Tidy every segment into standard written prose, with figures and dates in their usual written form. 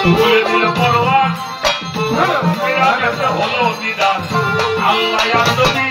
ভুলে দিলে পরোয়ান হলো বিধান আল্লাহ নবী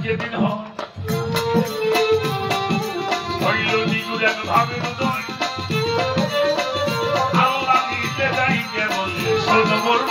যেদিন হইল নিগুর এক ভাবের উদয় আল্লাহ নিতে যাইতে বললে শোন বলল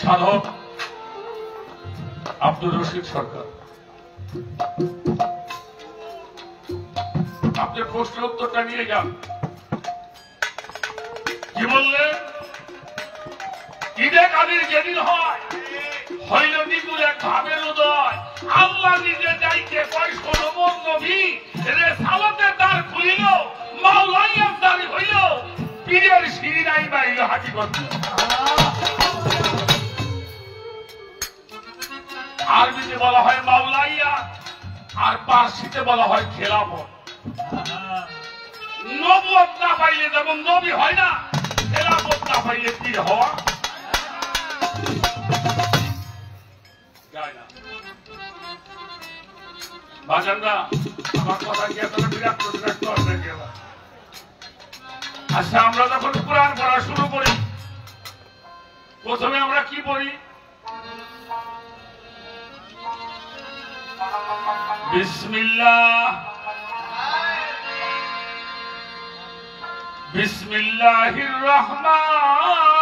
সাধক আব্দুর রশিদ সরকার আপনার প্রশ্নের উত্তরটা নিয়ে যান কি বললেন ঈদে কাদের যেদিন হয় হইল নিগুর এক ভাবের উদয় আল্লাহ নিজে যাইতে কয় শোনো নবী রেসালাতের দ্বার খুলিল মাওলাই আফতারি হইল পীরের সিঁড়ি নাই বাইল হাঁটি করতে আরবিতে বলা হয় মাওলাইয়া আর পার্সিতে বলা হয় খেলাফত নবুয়ত না পাইলে যেমন নবী হয় না খেলাফত না পাইলে পীর হওয়া যায় না বাজানরা আমার কথা কি এতটা বিরক্ত হবে কেউ আচ্ছা আমরা যখন কোরআন পড়া শুরু করি প্রথমে আমরা কি পড়ি বিসমিল্লাহ বিসমিল্লাহির রহমানির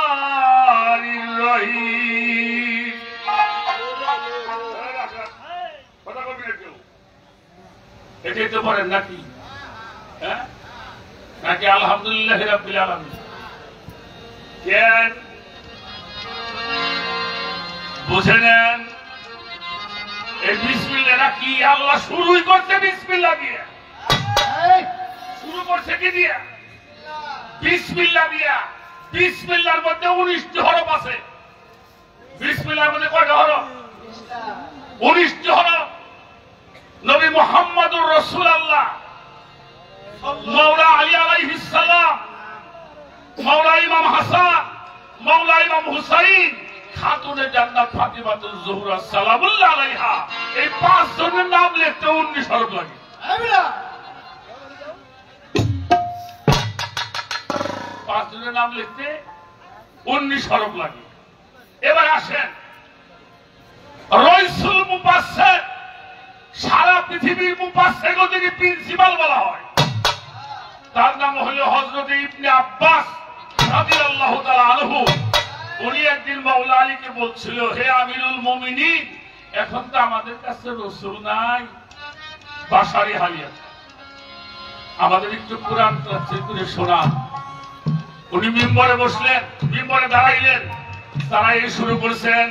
রহিম কথা বলবি না কেউ এটাই তো পড়েন নাকি হ্যাঁ নাকি আলহামদুলিল্লাহ রাব্বিল আলামিন কেন বুঝে নেন, এই বিসমিল্লাহটা কি আল্লাহ শুরুই করছে বিসমিল্লাহ দিয়ে। শুরু করছে কি দিয়ে? বিসমিল্লাহ দিয়া। বিসমিল্লাহর মধ্যে 19টি হরফ আছে। বিসমিল্লাহর মধ্যে কয়টা হরফ? 19টি হরফ। নবী মুহাম্মদুর রাসূলুল্লাহ, মাওলা আলী আলাইহিস সালাম, মাওলা ইমাম হাসান, মাওলা ইমাম হুসাইন, খাতুনে জান্নাত ফাতিমাতুজ জোহরা সালামুল্লাহ আলাইহা, এই 5 জনের নাম লিখতে 19 হরফ লাগে। 5 জনের নাম লিখতে 19 হরফ লাগে। এবার আসেন, রাইসুল মুফাসসির, সারা পৃথিবীর মুফাসসির যদি প্রিন্সিপাল বলা হয়, তার নাম হলো হযরত ইবনে আব্বাস রাদিয়াল্লাহু তাআলা আনহু। উনি একদিন মাওলা আলীকে বলছিল, হে আমিরুল মুমিনিন, এখন তো আমাদের কাছে রাসূল নাই, বাশারি হালিয়া, আমাদের একটু কোরআন তাফসীর করে শোনান। উনি মিম্বরে বসলেন, মিম্বরে দাঁড়াইলেন, দাঁড়াই শুরু করেছেন,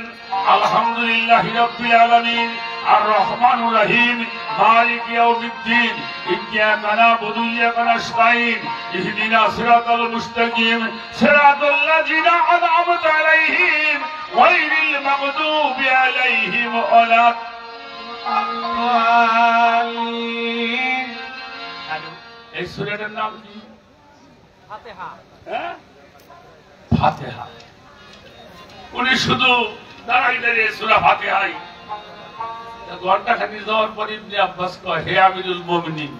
আলহামদুলিল্লাহি রাব্বিল আলামিন আর রহমানুর রহিম মালিক ইয়াউমিদ্দিন ইয়্যাকা না'বুদু ওয়া ইয়্যাকা নাস্তাঈন ইহদিনাস সিরাতাল মুস্তাকিম সিরাতাল লাযিনা আন'আমতা আলাইহিম গায়রিল মাগদুবি আলাইহিম ওয়ালা আমিন। এই সূরাটার নাম কি? ফাতিহা। হ্যাঁ, ফাতিহা। উনি শুধু দাঁড়াই দাঁড়িয়ে সূরা ফাতিহাই ঘন্টা খানি যাওয়ার পর ইবনে আব্বাস কয়, হে আমিরুল মুমিনিন,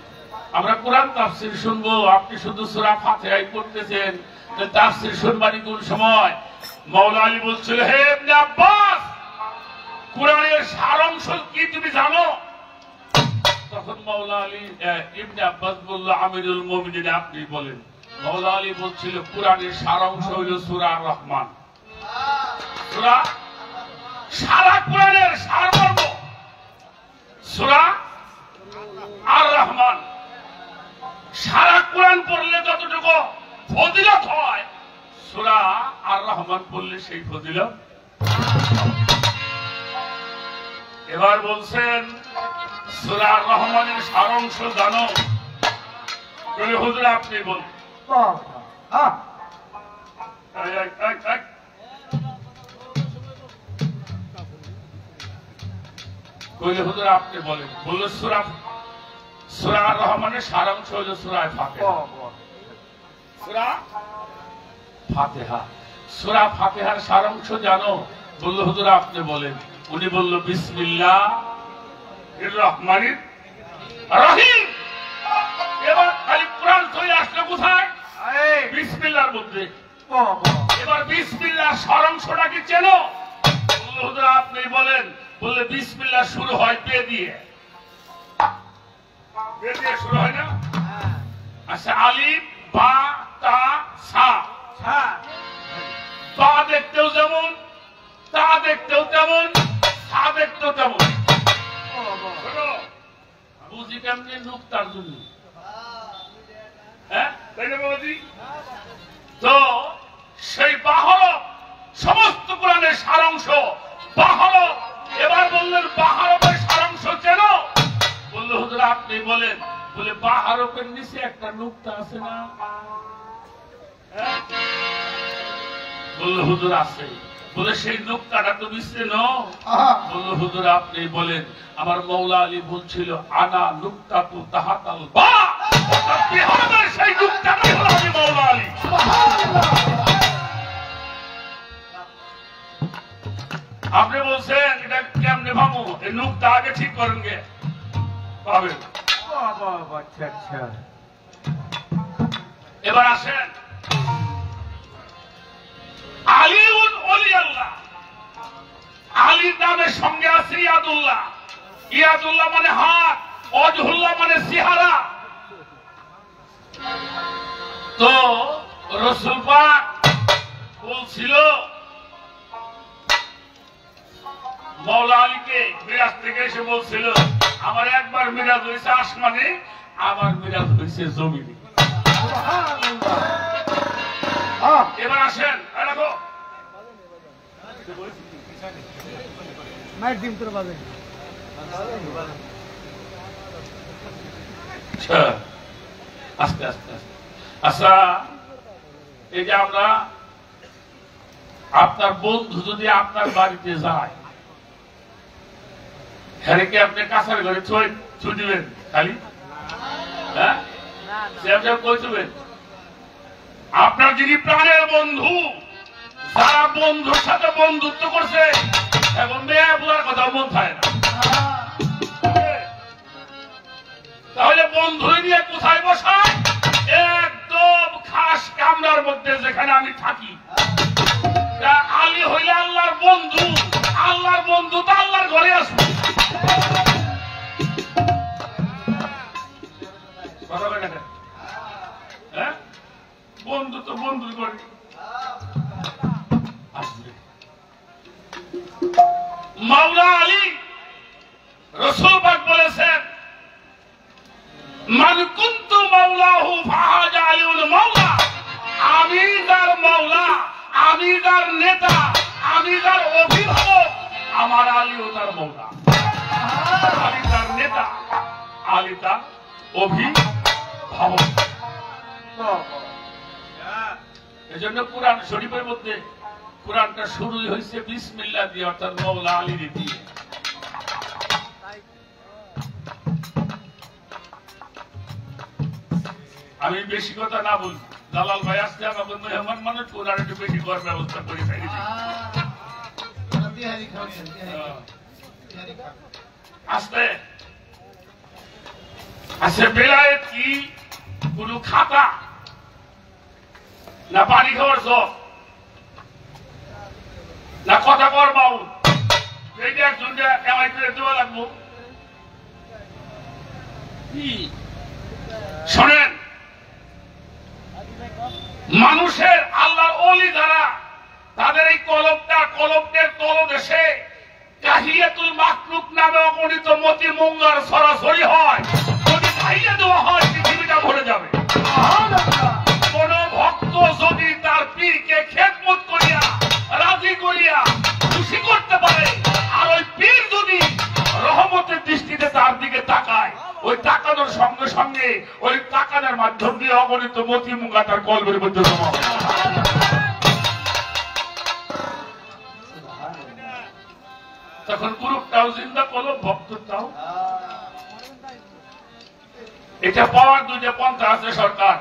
আমরা কোরআন তাফসীর শুনবো, আপনি শুধু সূরা ফাতিহাই পড়তেছেন, তাফসীর শুনবানি কোন সময়? মাওলা আলী বলছিল, হে ইবনে আব্বাস, কোরআনের সারাংশ কি তুমি জানো? তখন মাওলা আলী ইবনে আব্বাস বলল, আমিরুল মুমিনিন আপনি বলেন। মাওলা আলী বলছিল, কোরআনের সারাংশ হইল সূরা আর রহমান। সূরা, সারা কোরআনের সারমর্ম সূরা আর রহমান। সারা কোরআন পড়লে যতটুকু ফজিলত হয়, সূরা আর রহমান পড়লে সেই ফজিলত। এবার বলছেন, সূরা আর রহমানের সারাংশ জানো? বলে, হুজুর আপনি বলেন। কইলে, হুজুর আপনি বলেন। বলল, সূরা আর রহমানের সারাংশ হলো সূরা ফাতিহা। সূরা ফাতিহা। সূরা ফাতিহার সারাংশ জানো? বলল, হুজুর আপনি বলেন। উনি বলল, বিসমিল্লাহির রহমানির রহিম। এবার খালি কোরআন চলে আসলো কোথায়? বিসমিল্লাহর মধ্যে। এবার বিসমিল্লাহর সারাংশটা কি চেনো? বলল, হুজুর আপনি বলেন। বললে, বিসমিল্লাহ শুরু হয় বে দিয়ে। বে দিয়ে শুরু হয় না? আচ্ছা, আলিফ বা তা সা। বা দেখতেও যেমন, তা দেখতেও তেমন, সা দেখতেও তেমন। বুঝি কেমনি? নুক্তার জন্য। হ্যাঁ, তাই না বাবাজি? তো সেই বা হরফ সমস্ত কোরআনের সারাংশ। বা হরফ। এবার বললেন, বা হরফের সারাংশ চেনো? বলল, হুজুর আপনি বলেন। বলে, বা হরফের নিচে একটা নুক্তা আছে না? বলল, হুজুর আছে। বলে, সেই নুক্তাটা তুমি চেনো? বলল, হুজুর আপনি বলেন। আমার মাওলা আলী বলছিল, আনা নুক্তাতু তাহাতাল বা। সেই নুক্তাটাই হলো আমি মাওলা আলী। আপনি বলছেন এটা কেমনে ভাবো? এই নুকতা আগে ঠিক করেন গে পাবেন। এবার আসেন, আলিউন ওলি আল্লাহ। আলীর নামের সঙ্গে আছে ইয়াদুল্লাহ। ইয়াদুল্লাহ মানে হাত, ওয়াজহুল্লাহ মানে চেহারা। তো রাসূল পাক বলছিল মাওলা আলীকে, মিরাজ থেকে এসে বলছিল, আমার একবার মিরাজ হয়েছে আসমানে, আমার মিরাজ হয়েছে জমিনে। এবার আসেন, মায়ের ডিম তোর বাজে আস্তে আস্তে আস্তে। আচ্ছা, এই যে আমরা আপনার বন্ধু যদি আপনার বাড়িতে যায়, হ্যাঁ কি আপনি কাছার ঘরে ছুঁ দিবেন খালি? হ্যাঁ, কই দিবেন? আপনার যিনি প্রাণের বন্ধু, যারা বন্ধুর সাথে বন্ধুত্ব করছে, এখন মেয়ে বলার কথা মন থাকে না। তাহলে বন্ধু নিয়ে কোথায় বসায়? একদম খাস কামরার মধ্যে যেখানে আমি থাকি। আলী হইলে আল্লাহর বন্ধু, আল্লাহর বন্ধু তো আল্লাহর ঘরে আসবে। হ্যাঁ, বন্ধু তো বন্ধুর ঘরে আসবে। মাওলা আলী রাসূল পাক বলেছেন, মান কুনতু মাওলাহু ফাহাজা আলিউল মাওলা। আমি তার মাওলা, আমি তার নেতা, আমি তার অভিভাবক, আমার আলীও তার মাওলা। আলী তার নেতা, আলী তার অভিভাবক। এজন্য কুরআন শরীফের মধ্যে কুরআনটা শুরু হয়েছে বিসমিল্লাহ দিয়ে, অর্থাৎ মাওলা আলীর দিয়ে। আমি বেশি কথা না বলি, দালাল ভাই আসতে আমাকে মেহমান মানুষ, ওনার একটু বেশি করার ব্যবস্থা করে ফেলেছি। আসতে আচ্ছা, বেলায়েত কি কোন খাতা না পানি খাওয়ার জব না কথা কর বাউল? এইটা একজনকে এমআই করে দেওয়া লাগবো। শোনেন, মানুষের আল্লাহর ওলি যারা, তাদের এই কলবটের তলদেশে কাহিয়াতুল মাখলুক নামে অগণিত মতি মুঙ্গার সরাসরি হয়। যদি খাইয়ে দেওয়া হয়, পৃথিবীটা ভরে যাবে। কোন ভক্ত যদি তার পীরকে খেদমত করিয়া, রাজি করিয়া খুশি করতে পারে, আর ওই পীর যদি রহমতের দৃষ্টিতে তার দিকে তাকায়, ওই তাকানোর সঙ্গে সঙ্গে ওই তাকানোর মাধ্যম দিয়ে অগণিত মতি মুঙ্গা তার কলবের মধ্যে জমা হয়। তখন গ্রুপটাও জিন্দা করলো, ভক্তটাও। এটা পাওয়ার দুইটা পন্থা আছে সরকার,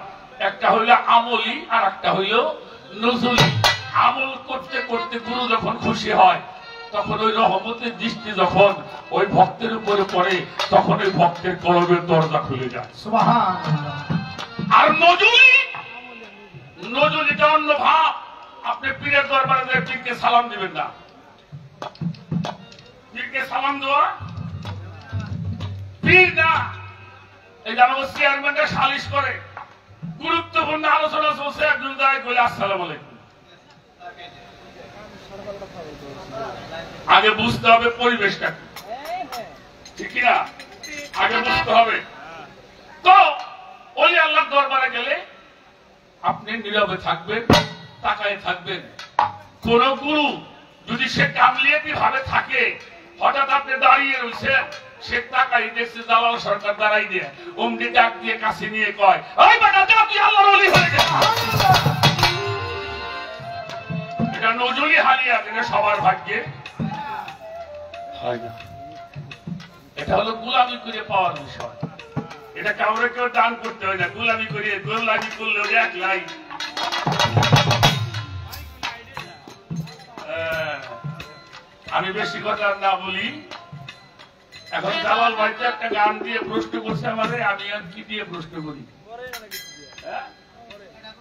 একটা হইল আমলি আর একটা হইল নজরুলি। আমল করতে করতে গুরু যখন খুশি হয়, তখন ওই রহমতের দৃষ্টি যখন ওই ভক্তের উপরে পড়ে, তখন ওই ভক্তের কলবের দরজা খুলে যায়। আর নজরুলিটা অন্য ভাব। আপনি পীরের দরবারে যে পীরকে সালাম দিবেন না, পীরকে সালাম দেওয়া পীর না। এই যে আমাকে চেয়ারম্যানটা সালিশ করে, গুরুত্বপূর্ণ আলোচনা চলছে, একজন দাঁড়িয়ে বলে আসসালাম আলাইকুম। আগে বুঝতে হবে পরিবেশটা ঠিক না, আগে বুঝতে হবে। তো ওই আল্লাহর দরবারে গেলে আপনি নীরবে থাকবেন, তাকায় থাকবেন। কোন গুরু যদি সে কামলিয়াতি ভাবে থাকে, হঠাৎ আপনি দাঁড়িয়ে রয়েছেন, সে তাকাই দেখছে জালাল সরকার দাঁড়াই দিয়ে, অমনি ডাক দিয়ে কাছে নিয়ে কয়, ওই বেটা যা, তুই আল্লাহর ওলি হয়ে গেছিস। এটা নজরুলি হালিয়া, এটা সবার ভাগ্যে হয় না। এটা হলো গোলামি করে পাওয়ার বিষয়। এটা কাউরে কেউ দান করতে হয় না, গোলামি করে। গোলামি করলে এক লাই। আমি বেশি কথা না বলি। এখন জালাল ভাইতে একটা গান দিয়ে প্রশ্ন করছে আমাদের, আমি আর কি দিয়ে প্রশ্ন করি?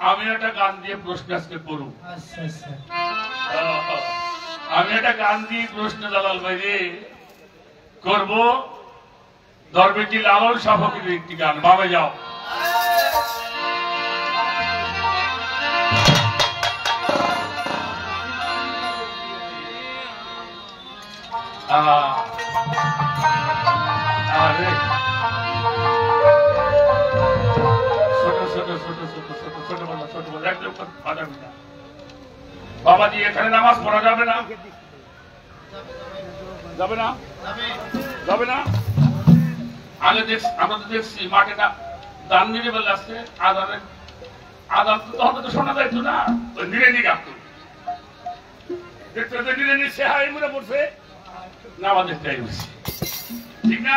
আমি একটা গান দিয়ে প্রশ্ন আজকে করব। আমি একটা গান দিয়ে প্রশ্ন জালাল ভাই রে করব। দরবেশী লালন সাহকের একটি গান, বাবা যাও। আরে ছোট ছোট ছোট ছোট ছোট ছোট বলা, ছোট বলা, একদম ফাটা মিটা। বাবাজি এখানে নামাজ পড়া যাবে না? যাবে না? যাবে না? আগে দেখছি, আমরা তো দেখছি মাঠে না দান নিয়ে বেলা আসছে, আদান তো তখন তো শোনা যাইতো না, ওই নিরে নিয়ে গাছ দেখতে নিরে নিয়ে সেহাই মনে পড়ছে নামাজ দেখতে বসে, ঠিক না?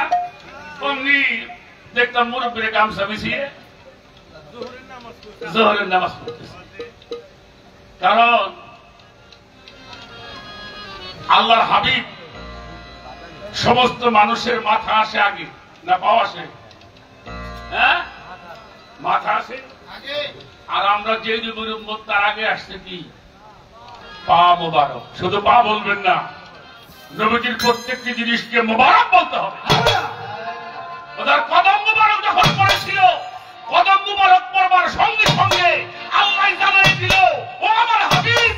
অমনি দেখতাম মুরব্বীরে গামছা বিছিয়ে জোহরের নামাজ পড়তেছে। কারণ আল্লাহর হাবিব সমস্ত মানুষের মাথা আসে আগে না পাও আসে? হ্যাঁ, মাথা আসে আর আমরা যে যুগের উম্মত তার আগে আসছে কি পা মোবারক। শুধু পা বলবেন না, নবীজির প্রত্যেকটি জিনিসকে মোবারক বলতে হবে। ওদের কদম মোবারক যখন পড়েছিল, কদম মোবারক পড়বার সঙ্গে সঙ্গে আল্লাহ জানাই দিল, ও আমার হাবিব,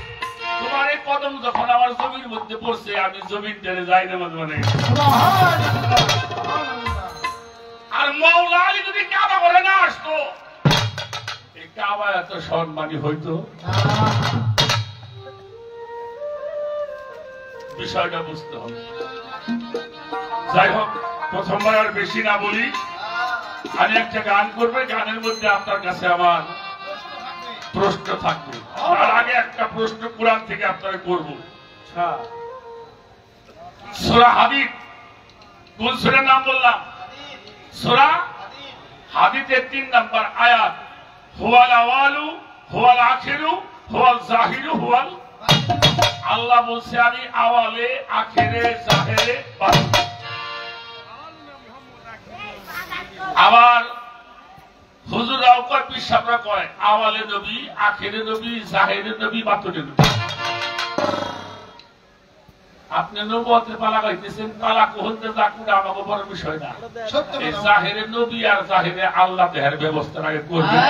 তোমার এই কদম যখন আমার জমির মধ্যে পড়ছে, আমি জমিন টেনে যাই না মানে। আর মাওলা আলী যদি কাবা করে না আসতো, এই কাবা এত সম্মানী হইতো? বিষয়টা বুঝতে হবে। যাই হোক, প্রথমবার আর বেশি না বলি, আমি একটা গান করবে, গানের মধ্যে আপনার কাছে আমার প্রশ্ন থাকবে। তার আগে একটা প্রশ্ন কোরআন থেকে আপনারা করব। সূরা হাদীদ, কোন সূরার নাম বললাম? সূরা হাদীদের 3 নম্বর আয়াত, হুয়াল আওয়ালু হুয়াল আখিরু হুয়াল জাহিরু হুয়াল। আল্লাহ বলছে আমি আওয়ালে, আখেরে, জাহেরে, বাতিনে। আবার হুজুরাও কয়, পিসাবরা কয় আওয়ালে নবী, আখেরে নবী, জাহেরে নবী, বাতিনে নবী। আপনি নবুয়তের পালা গাইতেছেন, পালা কোহনতে যাক না, আমাকে বড় বিষয় না। এই জাহেরে নবী আর জাহেরে আল্লাহ দেহের ব্যবস্থা আগে করবেন।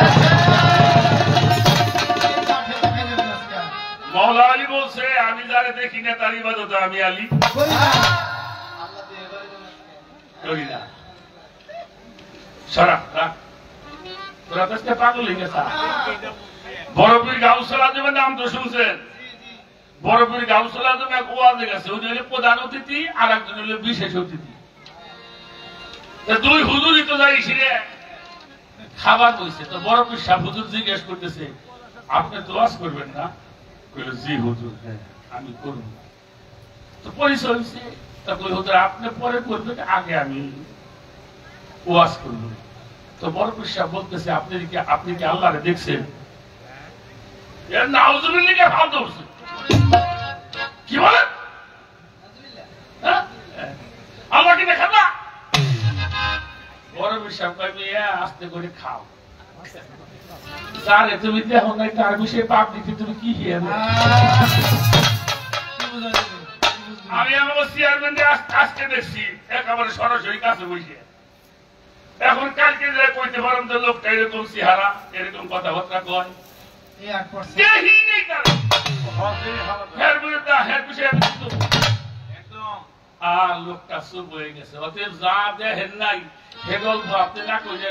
মাওলা আলী বলছে আমি যারে দেখি না তার ইবাদত আমি আলী করি না। সরা রাখ, তোরা তো পাগল হয়ে গেছে। বড়পীর গাউসুল আজমের নাম তো শুনছেন? বড়পীর গাউসুল আজম এক ওয়াজে গেছে, উনি হলে প্রধান অতিথি আর একজন হলো বিশেষ অতিথি। দুই হুজুরই তো যাই ছিলেন খাবার বইছে। তো বড়পীর সাহেব হুজুর জিজ্ঞেস করতেছে, আপনি তো ওয়াজ করবেন না? কইল জি হুজুর, হ্যাঁ আমি করব। তো পরিচয় হয়েছে, তা কই হুজুর আপনি পরে করবেন, আগে আমি ওয়াজ করব। তো বড়পীর সাহেব বলতেছে, আপনি কি আল্লাহরে দেখছেন? এর নাউজুবিল্লাহ ভাব ধরছে। কি বলেন? আল্লাহকে দেখা না? বড়পীর সাহেব কয় মিয়া আস্তে করে খাও, তারে তুমি দেখো নাই তার বিষয়ে পাপ দিতে তুমি কি খেয়ে? আমি আমার চেয়ারম্যান আজকে দেখছি একেবারে সরাসরি কাছে বসে। এখন কালকে যে কইতে পারলাম তো লোকটা এরকম চেহারা, এরকম কথাবার্তা কয়, আর লোকটা চুপ হয়ে গেছে। অতএব যা দেখেন নাই সে গল্প আপনি না করে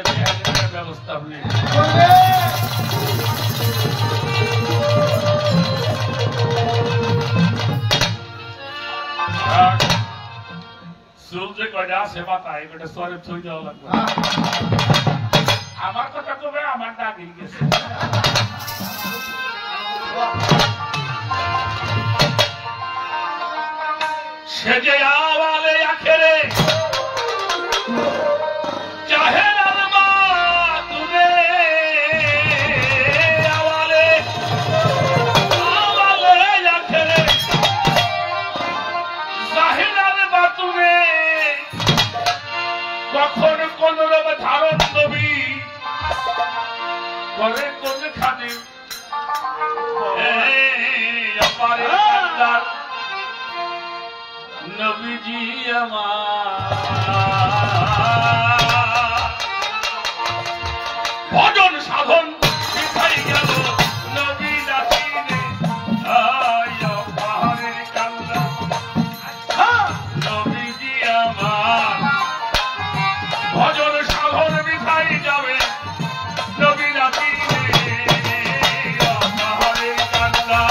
ব্যবস্থা আপনি চুল যে কয়টা আছে মাথায় ওটা সরে থই দেওয়া লাগবে। আমার কথা কবে আমার ডাক গেছে। সে যে আওয়ালে আখেরে চাহে কখন কোন রূপ ধারণ নবী করে কোন খানে নবীজি আমার ভজন সাধন শিখাই গেল নবী নাচিনে পাহাড়ের কান্দা নবীজি আমার ভজন সাধন বিধাই যাবে নবী নাচিনে পাহাড়ের কান্দা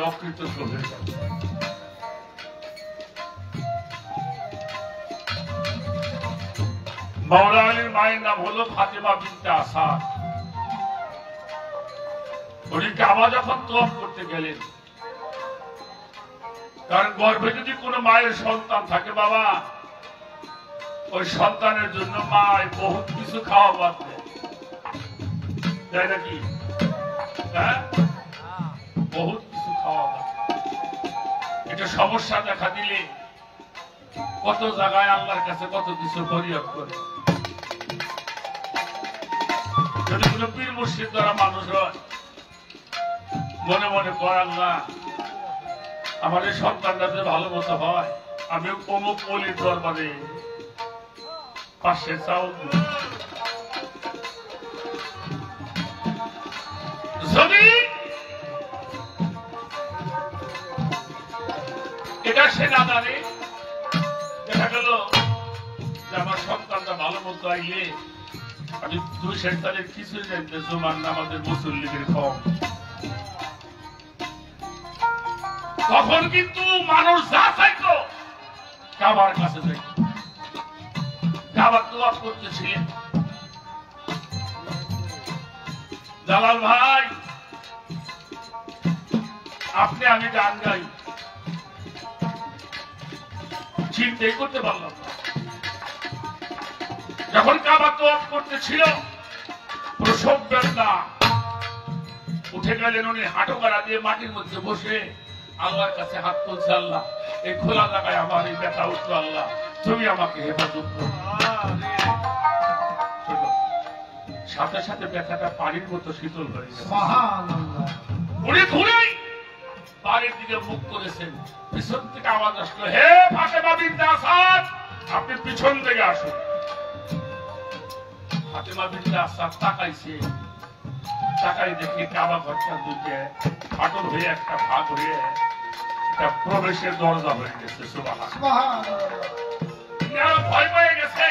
অকৃতজ্ঞ হয়ে যাবে। মাওলা আলীর মায়ের নাম হলো ফাতেমা বিনতে আসাদ। উনি কাবা যখন তওয়াফ করতে গেলেন, কারণ গর্ভে যদি কোনো মায়ের সন্তান থাকে বাবা, ওই সন্তানের জন্য মায় বহুত কিছু খাওয়া বাদ দেয়, তাই নাকি? হ্যাঁ, বহুত কিছু খাওয়া বাদ। এটা সমস্যা দেখা দিলে কত জায়গায় আল্লাহর কাছে কত কিছু ফরিয়াদ করে। যদি কোনো পীর মুর্শিদ দ্বারা মানুষ হয়, মনে মনে কয় আল্লাহ আমার এই সন্তানটা যে ভালো মতো হয়, আমি অমুক অলির দরবারে পাশে চাউল যদি এটা সে না জানে, দেখা গেল যে আমার সন্তানটা ভালো মতো আইলে আমি 2 সেন্টারের কিছুই জানতে জুমার নামাজের মুসল্লিদের কম, তখন কিন্তু মানুষ যা চাইতো কাবার কাছে যাইত। কাবার তওয়াফ করতেছিলেন, জালাল ভাই আপনি আমি গান গাই, চিন্তাই করতে পারলাম না। যখন কাবা তওয়াফ করতেছিল, প্রসব বেদনা উঠে গেলেন, উনি হাঁটু গাড়া দিয়ে মাটির মধ্যে বসে আল্লাহর কাছে হাত তুলছে, আল্লাহ এই খোলা জায়গায় আমার এই ব্যথা উঠলো, আল্লাহ তুমি আমাকে হেফাজত করো। সাথে সাথে ব্যথাটা পানির মতো শীতল হয়ে গেছে। উনি ঘুরেই পানির দিকে মুখ করেছেন, পিছন থেকে আওয়াজ আসলো, হে ফাতেমা বিনতে আসাদ, আপনি পিছন থেকে আসুন। ফাতেমা বিনতে আসাদ তাকাইছে, তাকাই দেখি কাবা ঘরটা দুইটা ফাটল হয়ে একটা ভাগ হয়ে একটা প্রবেশের দরজা হয়ে গেছে। সুবহানাল্লাহ, ভয় পেয়ে গেছে।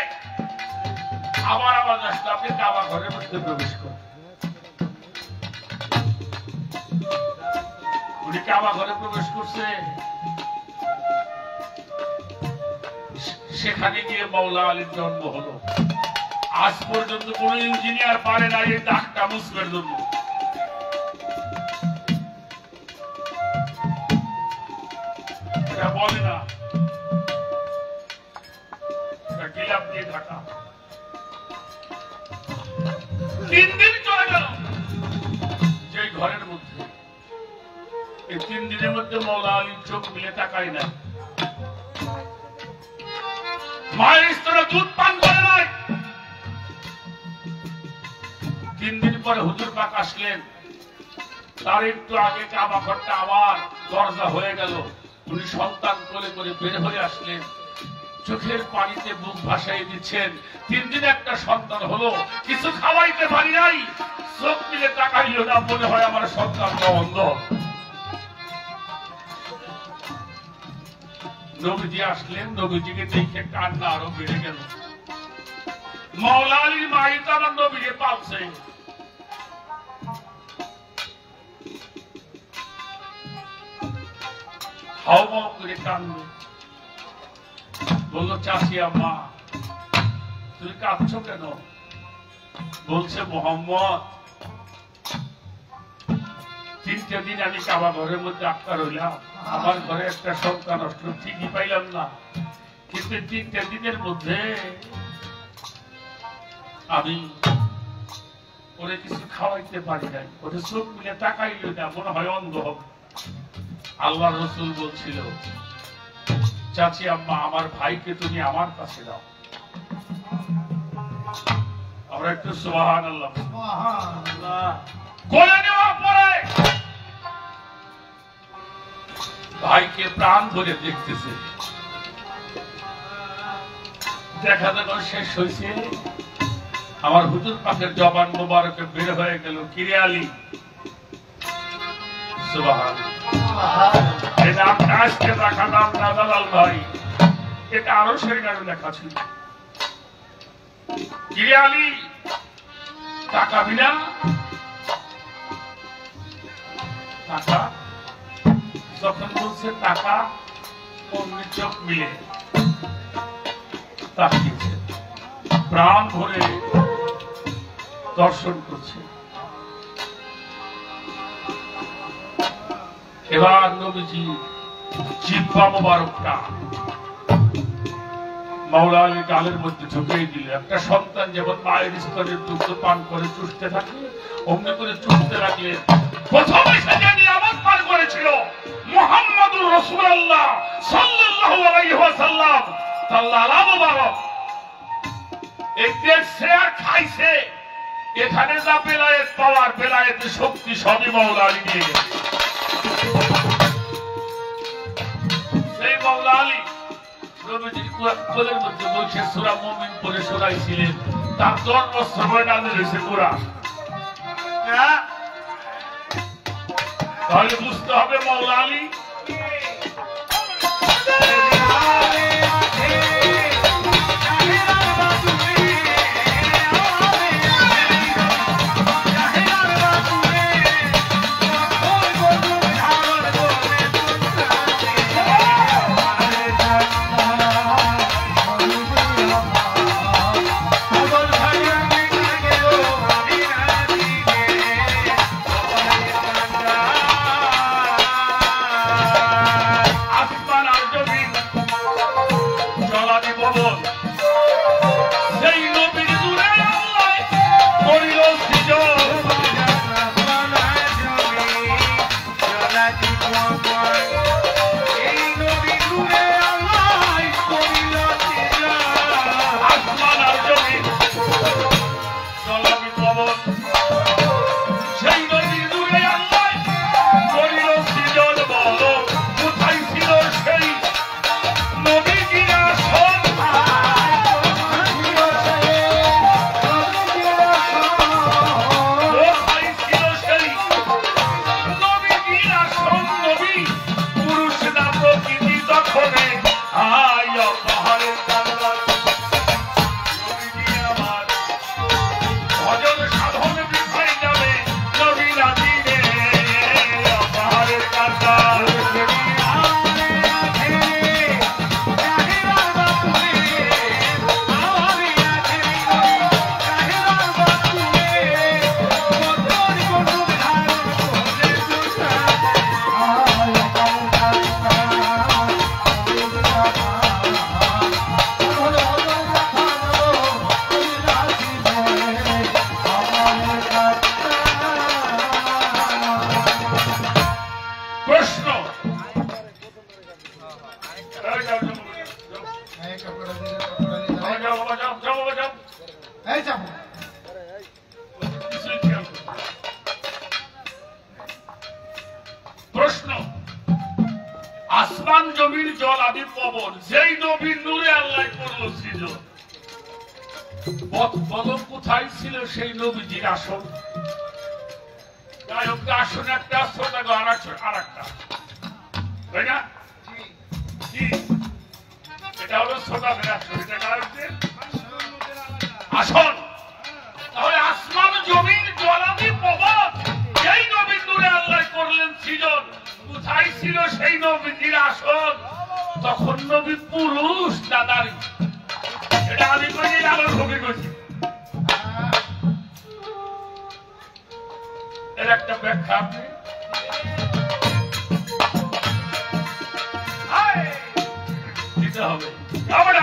আবার আওয়াজ আসলো, আপনি কাবা ঘরের মধ্যে প্রবেশ করুন। উনি কাবা ঘরে প্রবেশ করছে, সেখানে গিয়ে মাওলা আলীর জন্ম হলো। আজ পর্যন্ত কোন ইঞ্জিনিয়ার পারে না এই দাগটা মুছবার জন্য। এটা বলে না, গিলাপ দিয়ে ঢাকা। 3 দিন চলে গেল যে ঘরের মধ্যে, এই 3 দিনের মধ্যে মাওলা আলীর চোখ মিলে তাকায় না, মায়ের স্তরে দুধ পান করে নাই। 3 দিন পরে হুজুর পাক আসলেন, তার একটু আগে কাবা ঘরটা আবার দরজা হয়ে গেল। উনি সন্তান কোলে করে বের হয়ে আসলেন, চোখের পানিতে বুক ভাসাই দিচ্ছেন। 3 দিনে একটা সন্তান হলো, কিছু খাওয়াইতে পারি নাই, চোখ মিলে তাকাইল না, মনে হয় আমার সন্তানটা অন্ধ। নবীজি আসলেন, নবীজিকে দেখে কান্না আরো বেড়ে গেল। মাওলা আলীর মাই তো আমার নবীকে পালছে। হাও মাও করে কান্দে, বললো চাচি আম্মা তুমি কাঁদছো কেন? বলছে মোহাম্মদ 3টে দিন আমি কাবা ঘরের মধ্যে আটকা রইলাম, আমার ঘরে একটা সন্তান আসলো, ঠিকই পাইলাম না, কিন্তু 3টে দিনের মধ্যে আমি ওরে কিছু খাওয়াইতে পারি নাই, ওরে চোখ মিলে তাকাইল না, মনে হয় অন্ধ হবে। আল্লাহ রসুল বলছিল, চাচি আম্মা আমার ভাইকে তুমি আমার কাছে দাও। আমরা একটু সুবহানাল্লাহ কোলে নেওয়ার পরে ভাইকে প্রাণ ধরে দেখতেছে, দেখা যখন শেষ হয়েছে, আমার হুজুর পাকের জবান মোবারকে বের হয়ে গেল, কিরে আলী। সুবহানাল্লাহ, এই নামটা আজকে রাখা নাম না জালাল ভাই, এটা আরো সেখানে লেখা ছিল। কিরে আলী তাকাবি না? টাকা যখন বলছে টাকা অমনি চোখ মিলে তাকিয়েছে, প্রাণ ভরে দর্শন করছে। এবার নবীজি জিহ্বা মোবারকটা মাওলা আলী গালের মধ্যে ঢুকিয়ে দিল। একটা সন্তান যেমন মায়ের স্তরের দুগ্ধ পান করে চুষতে থাকে, অমনি করে চুষতে লাগলেন। প্রথমে সে যে নিয়ামত পান করেছিল মুহাম্মাদুর রাসূলুল্লাহ সাল্লাল্লাহু আলাইহি ওয়াসাল্লাম, তার লালা মোবারক এই দেখছে আর খাইছে। এখানে যা বেলায়েত পাওয়ার, বেলায়েতের শক্তি সবই মাওলা আলী দিয়ে গেছে। সেই মাওলা আলী নবীজির কোলের মধ্যে বসে সূরা মুমিন পড়ে শোনাইছিলেন। তার 10 বছর বয়স নাযিল হয়েছে কোরআন। তাহলে বুঝতে হবে মাওলা আলী প্রশ্ন, আসমান জমির জল আদি পবন যেই নবীর নূরে আল্লাহ করলো সৃজন, বলক কোথায় ছিল সেই নবীজির আসন? যাই হোক, আসন একটা, শ্রোতা আর একটা, তাই না? এটা হলো শ্রোতাদের আসন, এটা কারণদের আসন। তাহলে আসমান জমির জল আদি পবন যেই নবীর নূরে আল্লাহ করলেন সৃজন, কোথায় ছিল সেই নবীজির আসন? তখন নবী পুরুষ না নারী? এটা আমি কইনি, আমার ভূমি করছি। এর একটা ব্যাখ্যা আপনি দিতে হবে। আমরা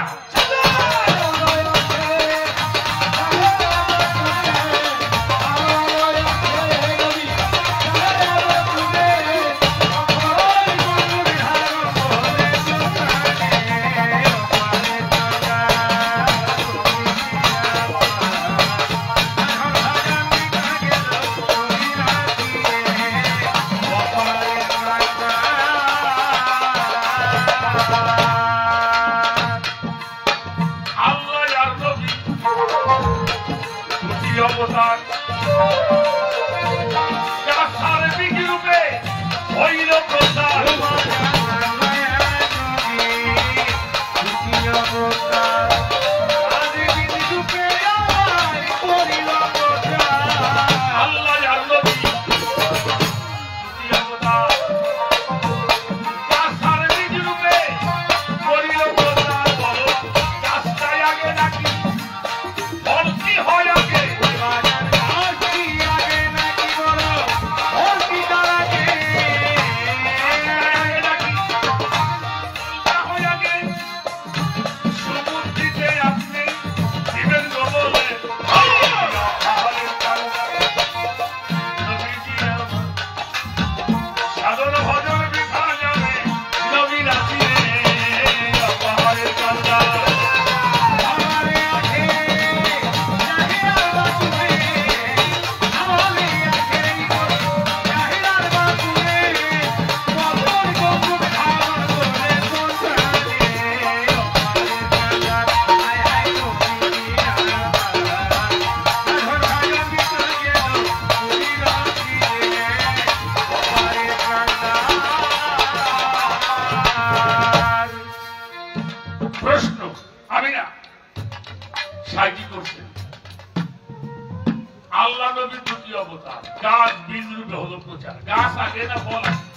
অবতার যারা সার্বিক রূপে হইল প্রচার, আল্লাহ আর নবী অবতার করছেন আল্লাহ নবী দ্বিতীয় অবতার গাছ বীজ রূপে হলো প্রচার গাছ আগে না ফল আগে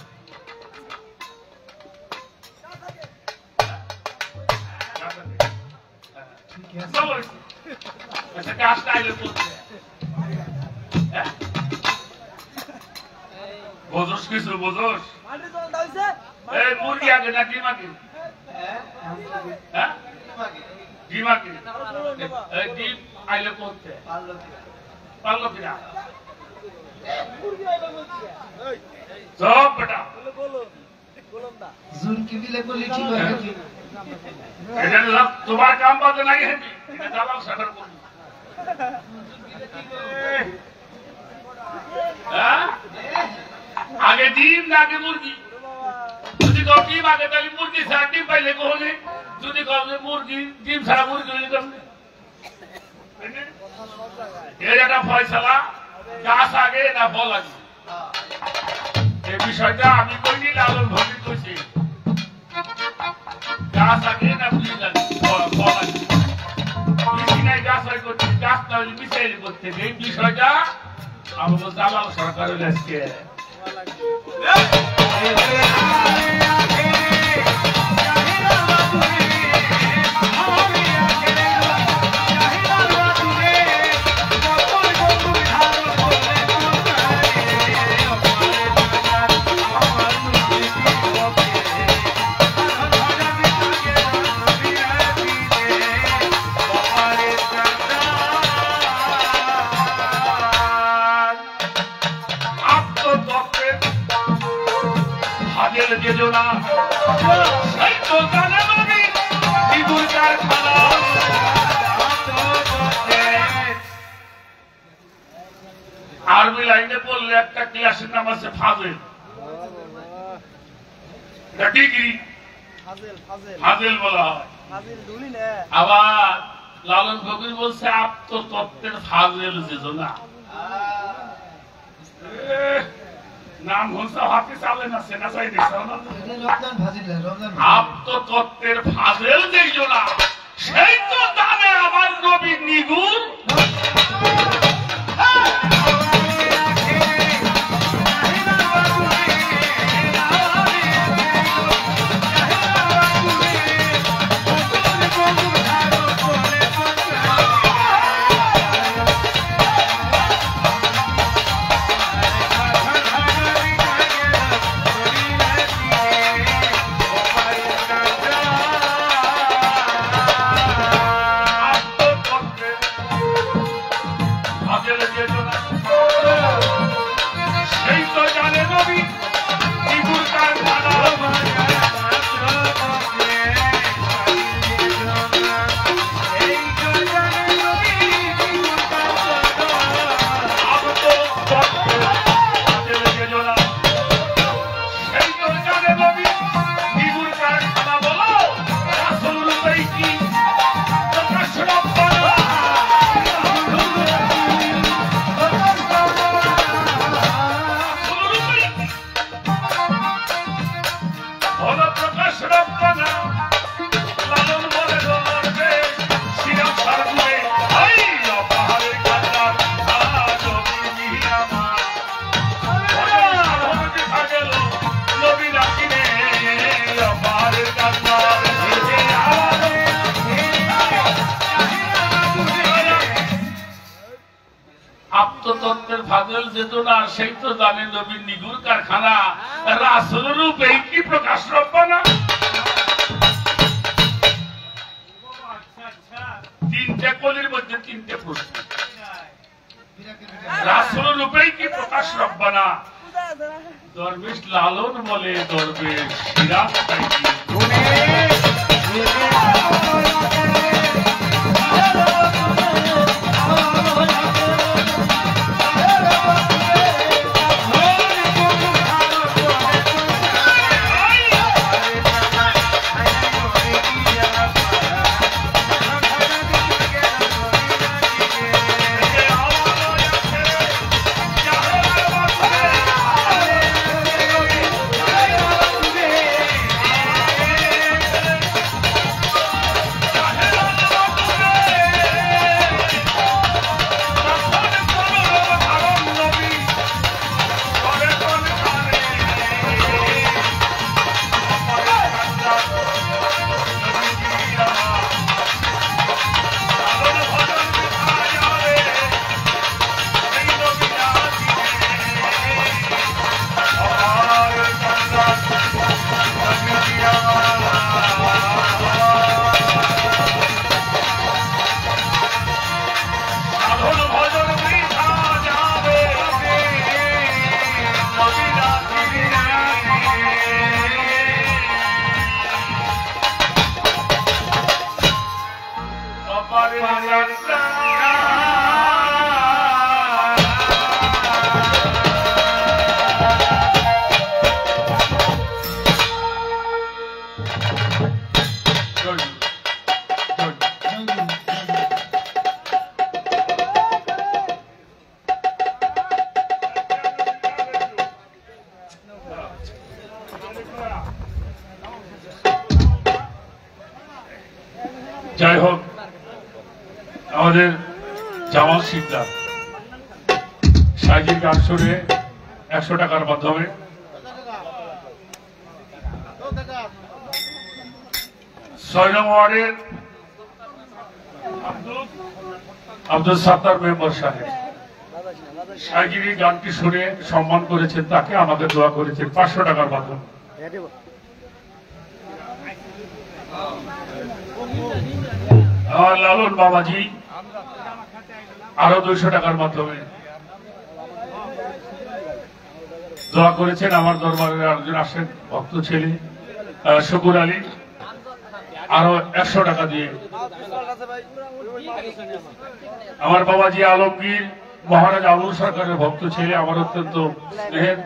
আচ্ছা গাছটা আইলে বলছে বোঝস কিছু বোঝস এই মুরগি আগে না ডিম আগে ডিম আগে ডিম আইলে করতে পারলো কিনা সব বেটা তোমার কাম বাজে নাই হেবি দালাল সাটার করবো আগে ডিম না আগে মুরগি যদি কম ডিম আগে তাহলে মুরগি ছাড়া ডিম পাইলে কহলে যদি কম মুরগি ডিম ছাড়া মুরগি হলে কেমনে এর একটা ফয়সালা গাছ আগে না ফল আগে এই বিষয়টা আমি কইনি লালন ভগির কইছি গাছ আগে না বীজ আগে ফল আগে মিশিনাই গাছ আগে করতে গাছ না হলে মিশাইলে করতে এই বিষয়টা আমাকে দালাল সরকার হলে আজকে আরবি লাইনে পড়লে একটা ক্লাসের নাম আছে ফাজেল ডিগ্রি ফাজেল বলা হয় আবার লালন ফকির বলছে আত্মতত্ত্বের ফাজেল যেজনা নাম হচ্ছে হাতে চালে না সেনা চাই আত্মতত্ত্বের ফাজেল যেই জনা সেই তো জানে আমার নবীর নিগুণ আত্মতত্ত্বের ফাজল যেত না সেই তো জানে নবীর নিগুর কারখানা রাসূল রূপে কি প্রকাশ রব্বানা তিনটে কলির মধ্যে তিনটে প্রশ্ন রাসূল রূপে কি প্রকাশ রব্বানা দরবেশ লালন বলে দরবেশ সিরাজ পাইছি জামাল শিকদার সাইজির গান শুনে 100 টাকার মাধ্যমে, 6 নং ওয়ার্ডের আব্দুল সাত্তার মেম্বার সাহেব সাইজির গানটি শুনে সম্মান করেছেন, তাকে আমাদের দোয়া করেছেন 500 টাকার মাধ্যমে। আমার লালন বাবাজি আরো 200 টাকার মাধ্যমে দোয়া করেছেন। আমার দরবারের একজন আসেন ভক্ত ছেলে শুকুর আলী আরো 100 টাকা দিয়ে। আমার বাবাজি আলমগীর মহারাজ আবুল সরকারের ভক্ত ছেলে, আমার অত্যন্ত স্নেহের,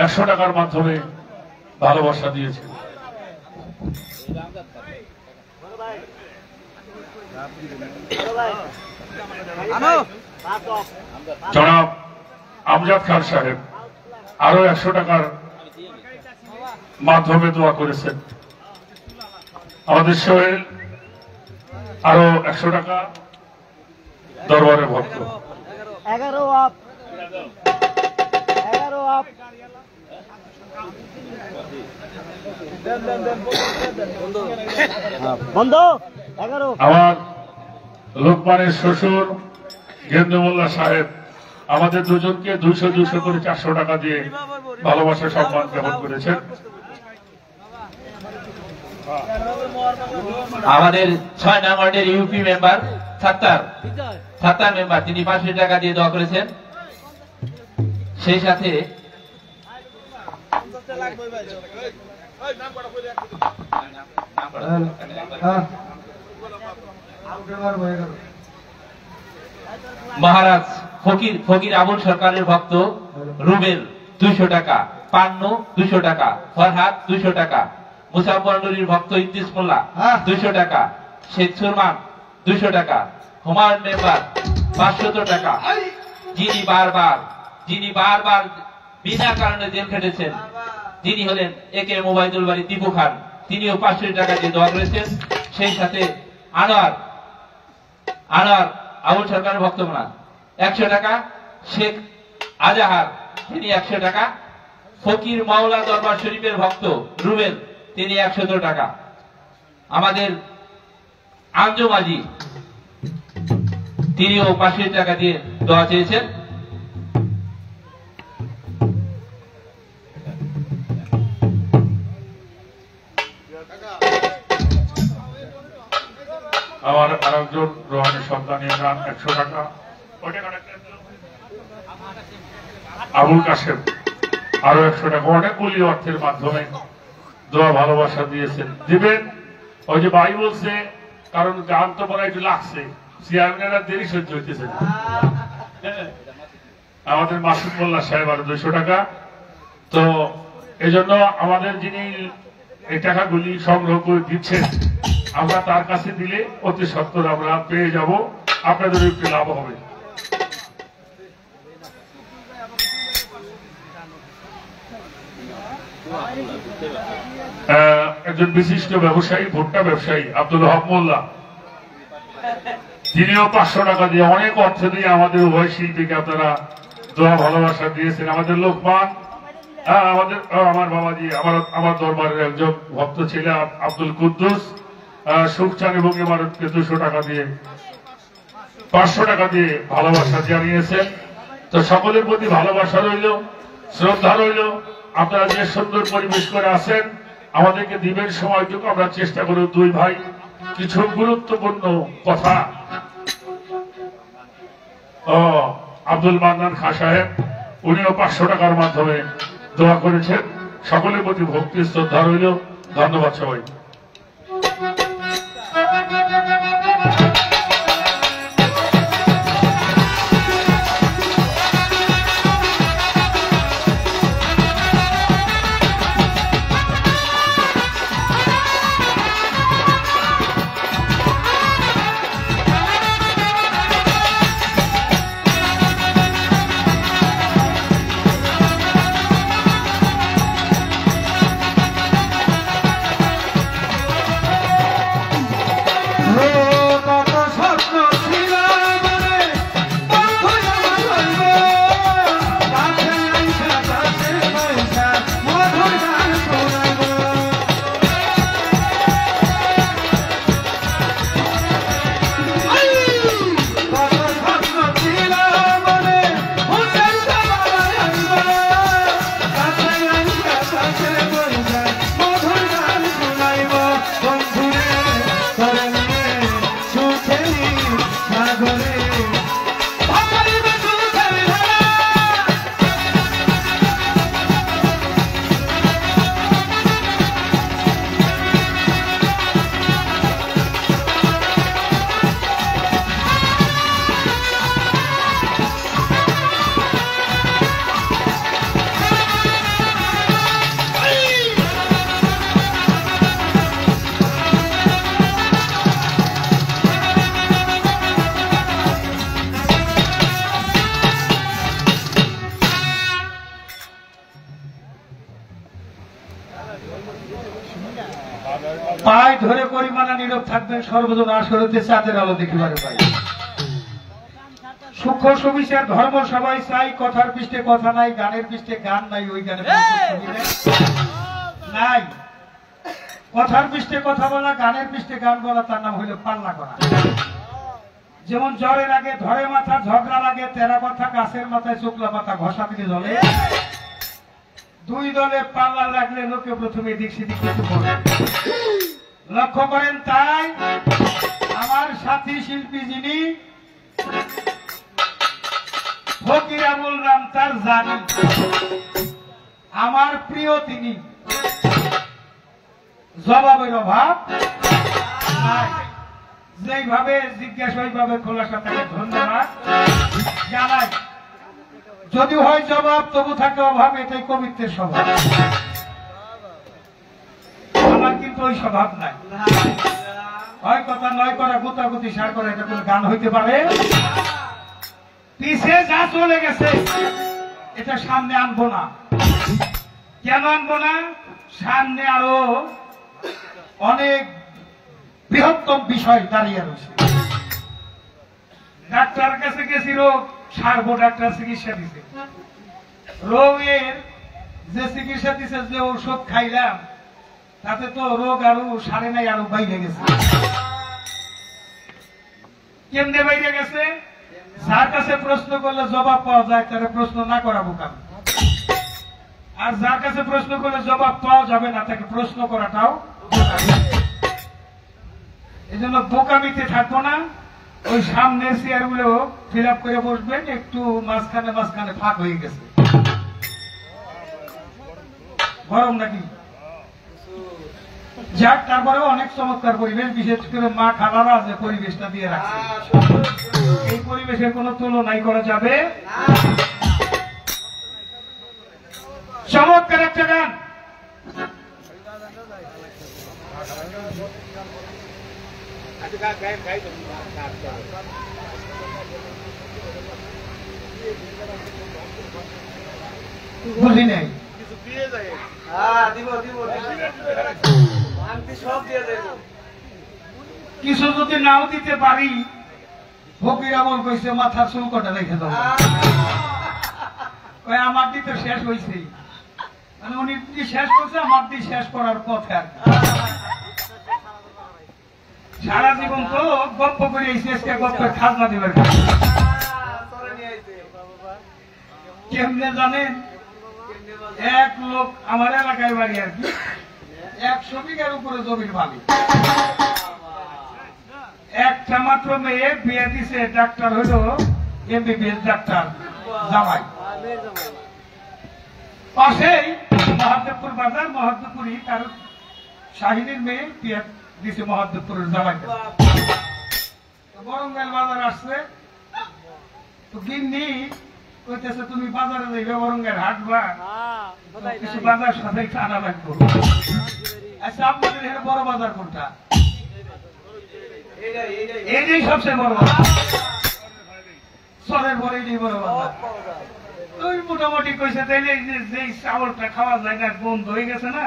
100 টাকার মাধ্যমে ভালোবাসা দিয়েছে। জনাব আমজাদ খান সাহেব আরো 100 টাকার মাধ্যমে দোয়া করেছেন। আমাদের সোহেল আরো 100 টাকা দরবারের ভক্ত। 11 আপ বন্ধ 11। আমার লোকমানের শ্বশুর গেন্দু মোল্লা সাহেব আমাদের দুজনকে 200 করে 400 টাকা দিয়ে ভালোবাসা সম্মান জ্ঞাপন করেছেন। আমাদের 6 নং ওয়ার্ডের ইউপি মেম্বার সাত্তার মেম্বার, তিনি 500 টাকা দিয়ে দোয়া করেছেন। সেই সাথে মহারাজ ফকির আবুল সরকারের ভক্ত রুবেল 200 টাকা, পান্নু 200 টাকা, ফরহাদ 200 টাকা, মুসাফর নুরির ভক্ত ইদ্রিস মোল্লা 200 টাকা, শেখ সুরমান 200 টাকা, হুমায়ুন মেম্বার 500 টাকা, যিনি বারবার বিনা কারণে জেল খেটেছেন, যিনি হলেন একে মোবাইদুল বাড়ি টিপু খান, তিনিও 500 টাকা দিয়ে দোয়া করেছেন। সেই সাথে আনোয়ার আবুল সরকারের ভক্ত না 100 টাকা, শেখ আজাহার তিনি 100 টাকা, ফকির মাওলা দরবার শরীফের ভক্ত রুবেল তিনি 100 টাকা। আমাদের আঞ্জুমাজি তিনিও 500 টাকা দিয়ে দোয়া চেয়েছেন। আমার আরেকজন রোহানি সন্তান ইমরান 100 টাকা, আবুল কাশেম আরো 100 টাকা, অনেকগুলি অর্থের মাধ্যমে দোয়া ভালোবাসা দিয়েছেন, দিবেন। ওই যে ভাই বলছে, কারণ গান তো বলা একটু লাগছে, চেয়ারম্যানেরা দেরি সহ্য হইতেছে। আমাদের মাসুদ মোল্লা সাহেব আরো 200 টাকা। তো এই জন্য আমাদের যিনি এই টাকাগুলি সংগ্রহ করে দিচ্ছেন, আমরা তার কাছে দিলে অতি সত্বর আমরা পেয়ে যাব, আপনাদের একটু লাভ হবে। একজন বিশিষ্ট ব্যবসায়ী, ভুট্টা ব্যবসায়ী আব্দুল হক মোল্লা, তিনিও 500 টাকা দিয়ে, অনেক অর্থ দিয়ে আমাদের উভয় শিল্পীকে আপনারা দোয়া ভালোবাসা দিয়েছেন। আমাদের লোকমান, আমার বাবাজি, আমার দরবারের একজন ভক্ত ছিল আব্দুল কুদ্দুস সুখচান এবং ইমারতকে 200 টাকা দিয়ে, 500 টাকা দিয়ে ভালোবাসা জানিয়েছেন। তো সকলের প্রতি ভালোবাসা রইল, শ্রদ্ধা রইল। আপনারা যে সুন্দর পরিবেশ করে আছেন, আমাদেরকে দিবেন সময়টুকু, আমরা চেষ্টা করি দুই ভাই কিছু গুরুত্বপূর্ণ কথা। আব্দুল মান্নান খান সাহেব উনিও 500 টাকার মাধ্যমে দোয়া করেছেন। সকলের প্রতি ভক্তি শ্রদ্ধা রইল। ধন্যবাদ সবাই। পায়ে ধরে পরিমাণে নীরব থাকবেন, সর্বজন আসরতে চাঁদের আলো দেখিবারে পাই। সূক্ষ্ম সুবিচার ধর্ম সবাই চাই, কথার পৃষ্ঠে কথা নাই, গানের পৃষ্ঠে গান নাই, ওই গানে নাই। কথার পৃষ্ঠে কথা বলা, গানের পৃষ্ঠে গান বলা, তার নাম হইল পাল্লা করা। যেমন জ্বরের আগে ধরে মাথা, ঝগড়া লাগে তেরা কথা, গাছের মাথায় শুকলা পাতা ঘষা দিলে জলে। দুই দলে পাল্লা লাগলে লোকে প্রথমে দিক সেদিক করবে। লক্ষ্য করেন তাই আমার সাথী শিল্পী যিনি ফকির আবুল রাম তার জানি, আমার প্রিয় তিনি, জবাবের অভাব নাই। যেইভাবে জিজ্ঞাসা ওইভাবে খোলাসা তাকে ধন্যবাদ জানাই। যদি হয় জবাব তবু থাকে অভাব, এটাই কবিত্বের স্বভাব। আমার কিন্তু ওই স্বভাব নাই। হয় কথা নয় করা, গুতাগুতি সার করা, এটা কোনো গান হইতে পারে? পিছে যা চলে গেছে এটা সামনে আনবো না। কেন আনবো না? সামনে আরো অনেক বৃহত্তম বিষয় দাঁড়িয়ে রয়েছে। ডাক্তার কাছে গেছি, রোগ সারবো, ডাক্তার চিকিৎসা দিছে। রোগের যে চিকিৎসা দিছে, যে ঔষধ খাইলাম, তাতে তো রোগ আরো সারে নাই, আরো বাইরে গেছে। কেমনে বাইরে গেছে? যার কাছে প্রশ্ন করলে জবাব পাওয়া যায় তারা প্রশ্ন না করা বোকামি, আর যার কাছে প্রশ্ন করলে জবাব পাওয়া যাবে না তাকে প্রশ্ন করাটাও বোকামি। এই জন্য বোকামিতে থাকবো না। ওই সামনের চেয়ার গুলো ফিল আপ করে বসবেন, একটু মাঝখানে মাঝখানে ফাঁক হয়ে গেছে। গরম নাকি? যাক, তারপরেও অনেক চমৎকার পরিবেশ, বিশেষ করে মা খালারা যে পরিবেশটা দিয়ে রাখছে, এই পরিবেশের কোন তুলনাই করা যাবে। চমৎকার একটা গান। বুঝি নাই। কিছু যদি নাও দিতে পারি, ফকির আমল কইছে মাথার চুল কটা রেখে দাও। আমার দি তো শেষ হয়েছে, মানে উনি কি শেষ করছে, আমার দি শেষ করার পথে। আর সারা জীবন তো গপ্প করে শেষকে গপ্পের খাজনা দিবার। কেমনে জানেন? এক লোক আমার এলাকায় বাড়ি, আর কি 100 বিঘার উপরে জমির মালিক। একটা মাত্র মেয়ে, বিয়ে দিছে, ডাক্তার হইল MBBS ডাক্তার জামাই। পাশেই মহাদেবপুর বাজার, মহাদেবপুরি তার শাহিনীর মেয়ে বিয়ে দিছে মহাদেবপুরের জামাই। বরঙ্গাল বাজার আসছে, তো গিন্নি কইতেছে তুমি বাজারে যাইবে, বরঙ্গের হাটবা, কিছু বাজার সাথে আনা লাগবো। আচ্ছা, আপনাদের এখানে বড় বাজার কোনটা? এইটাই সবচেয়ে বড় বাজার, চরের পরে এইটাই বড় বাজার। ওই মোটামুটি কইছে, তাইলে যে চাউলটা খাওয়া যায় না, বন্ধ হয়ে গেছে না,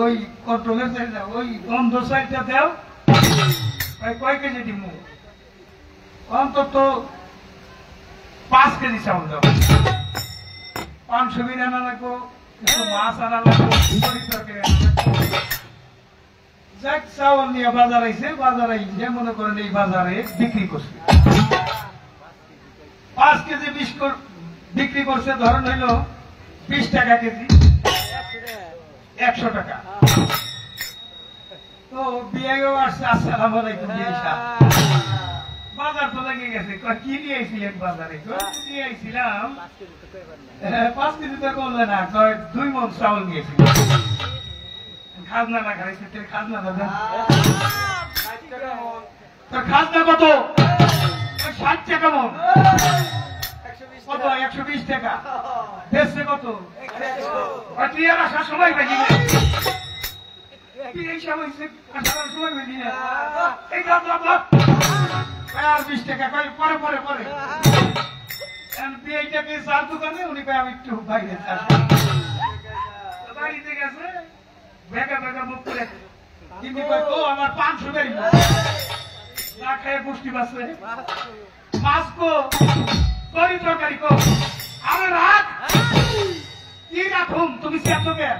ওই কন্ট্রোলের চাইটা, ওই বন্ধ চাইটা দেও। কয় কেজি দিব? অন্তত 5 কেজি চাউল দাও। 500 বিন আনা লাগবো, কিছু মাছ আনা লাগবো, তরকারি আনা লাগবো। যাক, চাউল নিয়ে বাজার আইছে, বাজার আইছে মনে করেন এই বাজারে বিক্রি করছে। 5 কেজি বিক্রি করছে, ধরেন হইল 20 টাকা কেজি, 100 টাকা। তো বিয়েও আসছে, আসসালামু আলাইকুম বিয়ে সাহেব। বাজার তো লেগে গেছে, কি নিয়ে আইছিলেন বাজারে? নিয়ে আইছিলাম 5 কেজি তো করলে না, 2 মণ চাউল নিয়েছিল। খাজনা না খাইছে, খাজনা দাদা তোর খাজনা কত? 60 টাকা মণ। কত? 120 টাকা। বেচছে কত? ক্লিয়ার আসার সময় বেশি না, এই সময় সময় বেশি না, এই আর 20 টাকা কয় পরে পরে পরে। এইটাকে চার দোকানে উনি কয় আমি একটু বাইরে বাড়িতে গেছে, বেগা বেগা মুখ করে কিন্তু ও আমার 500 গাড়ি না খেয়ে পুষ্টি পাচ্ছে মাছ কো তরি তরকারি কো আরে রাখ কি রাখুম তুমি সে তো কে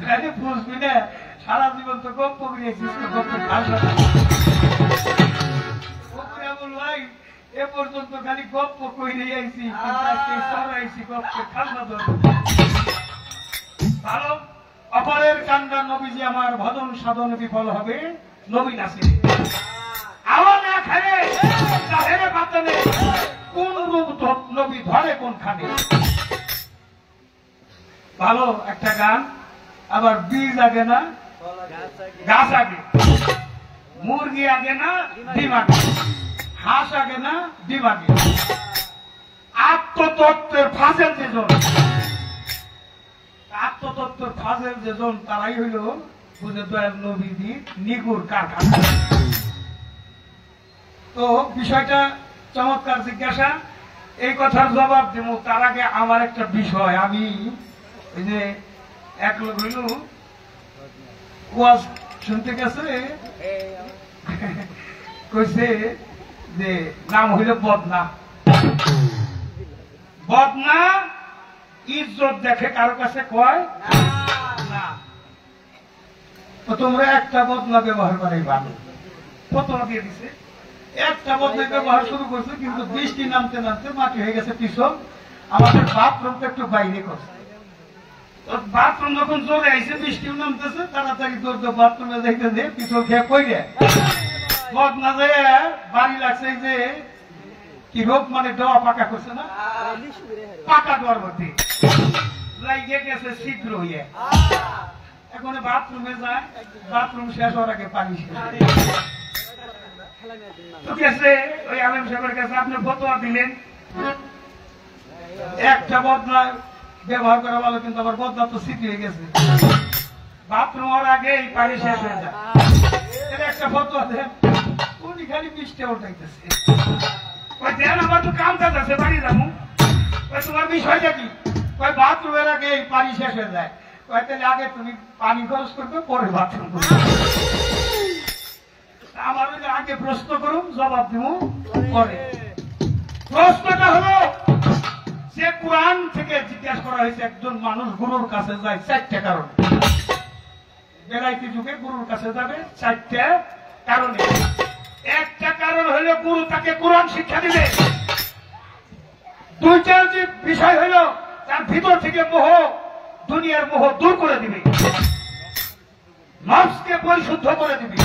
গাড়ি বুঝবি না সারা জীবন তো গপ্প করিয়েছিস তো গপ্প খাস না ভাই এ পর্যন্ত খালি গপ্প কইরে আইছি আজকে সরাইছি গপ্প খাস না তো ভালো অপরের কান্ডা নবীজি আমার ভজন সাধন বিফল হবে নবী নাসির আওয়াজ না খাবে তাহেরে বাতনে কোন রূপ নবী ধরে কোনখানে ভালো একটা গান আবার বীজ আগে না গাছ আগে মুরগি আগে না ডিম আগে হাঁস আগে না ডিম আগে আত্মতত্ত্বের ফাঁসের যেজন আত্মতত্ত্বের ফাঁসের যেজন তারাই হইল বুঝে দয়াল নবীজি নিগুর কারখানা তো বিষয়টা চমৎকার জিজ্ঞাসা এই কথার জবাব দেব তার আগে আমার একটা বিষয় আমি ওই যে এক লোক হইল ওয়াজ শুনতে গেছে কইছে যে নাম হইল বদনা বদনা ইজ্জত দেখে কারো কাছে কয় না তো তোমরা একটা বদনা ব্যবহার করে ভালো ফতোয়া দিয়ে দিছে একটা বদনা ব্যবহার শুরু করছে কিন্তু বৃষ্টি নামতে নামতে মাটি হয়ে গেছে পিছন আমাদের বাথরুমটা একটু বাইরে করছে বাথরুম যখন জোরে আইছে বৃষ্টিও নামতেছে তাড়াতাড়ি দৌড় বাথরুমে যাইতে যে পিছল খেয়ে কইরে বদনা যায় বাড়ি লাগছে যে কি রোগ মানে দেওয়া পাকা করছে না পাকা দেওয়ার মধ্যে লাইগে গেছে শীঘ্র হইয়া এখন বাথরুমে যায় বাথরুম শেষ হওয়ার আগে পানি শেষ তো গেছে ওই আলেম সাহেবের কাছে আপনি ফতোয়া দিলেন একটা বদনা ব্যবহার করা ভালো কিন্তু আবার বদনা তো স্মৃতি হয়ে গেছে বাথরুম হওয়ার আগে পানি শেষ হয়ে যায় একটা ফতোয়া দেন উনি খালি বৃষ্টি উঠাইতেছে ওই দেন আমার তো কাম কাজ আছে বাড়ি যাবো ওই তোমার বিষয়টা কি ওই বাথরুমের আগে পানি শেষ হয়ে যায় ওই তাহলে আগে তুমি পানি খরচ করবে পরে বাথরুম করবে আমার আগে প্রশ্ন করুন জবাব দিব পরে প্রশ্নটা হলো যে কোরআন থেকে জিজ্ঞাসা করা হয়েছে একজন মানুষ গুরুর কাছে যায় 4টা কারণ বেলাইতি যুগে গুরুর কাছে যাবে 4টা কারণে একটা কারণ হলো গুরু তাকে কোরআন শিক্ষা দিবে দুইটা যে বিষয় হলো তার ভিতর থেকে মোহ দুনিয়ার মোহ দূর করে দিবে নফসকে পরিশুদ্ধ করে দিবে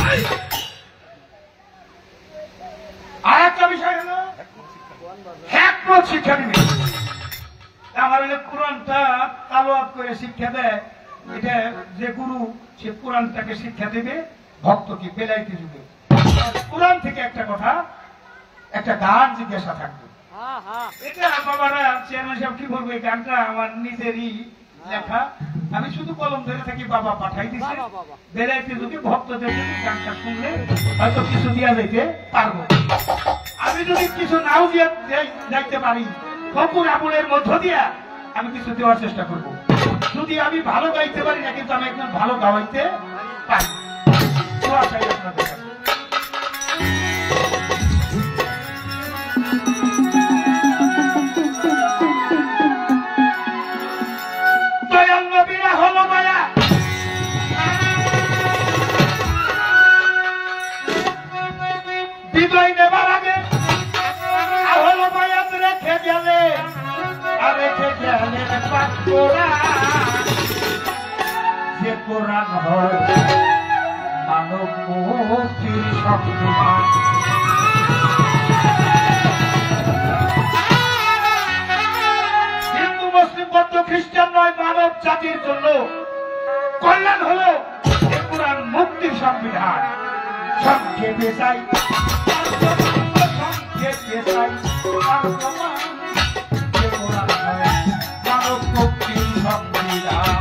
আর একটা বিষয় হলো হিকমত শিক্ষা দিবে আমার হলে কোরআনটা তালাওয়াত করে শিক্ষা দেয় এটা যে গুরু সে কোরআনটাকে শিক্ষা দেবে ভক্তকে বেলাইতে যুগে কোরআন থেকে একটা কথা একটা গান জিজ্ঞাসা থাকবে এটা বাবারা চেয়ারম্যান সাহেব কি বলবো এই গানটা আমার নিজেরই লেখা আমি শুধু কলম ধরে থাকি বাবা পাঠাই দিচ্ছে বেলাইতে যুগে ভক্তদের গানটা শুনলে হয়তো কিছু দিয়া যাইতে পারবো আমি যদি কিছু নাও দিয়ে যাইতে পারি ফকুর আবুলের মধ্য দিয়া আমি কিছু দেওয়ার চেষ্টা করব যদি আমি ভালো গাইতে পারি না কিন্তু আমি একদম ভালো গাওয়াইতে পারি দোয়া চাই আপনাদের কাছে দয়াল নবীরা হলো মায়া বিদায় নেবার আগে হলো মায়া রেখে গেলে আর রেখে গেলে যে কোরআন হয় মানব মুক্তির সংবিধান হিন্দু মুসলিম বৌদ্ধ খ্রিস্টান নয় মানব জাতির জন্য কল্যাণ হলো যে কোরআন মুক্তির সংবিধান সংক্ষেপে চাই সংক্ষেপে চাই যে কোরআন হয় মানব মুক্তির সংবিধান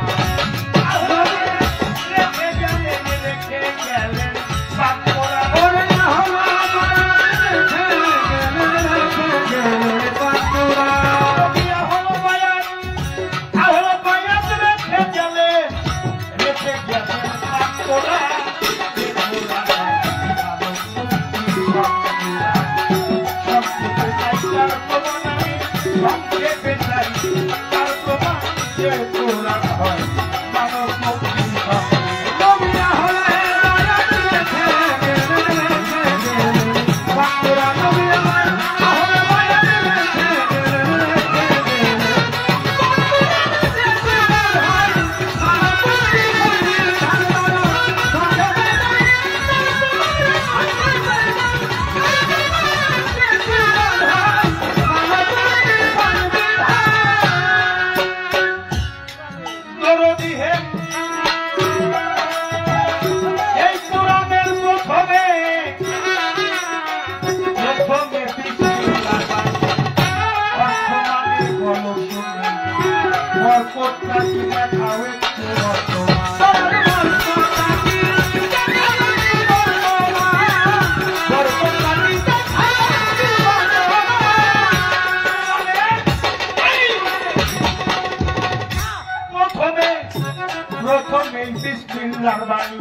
মহিলার বাড়ি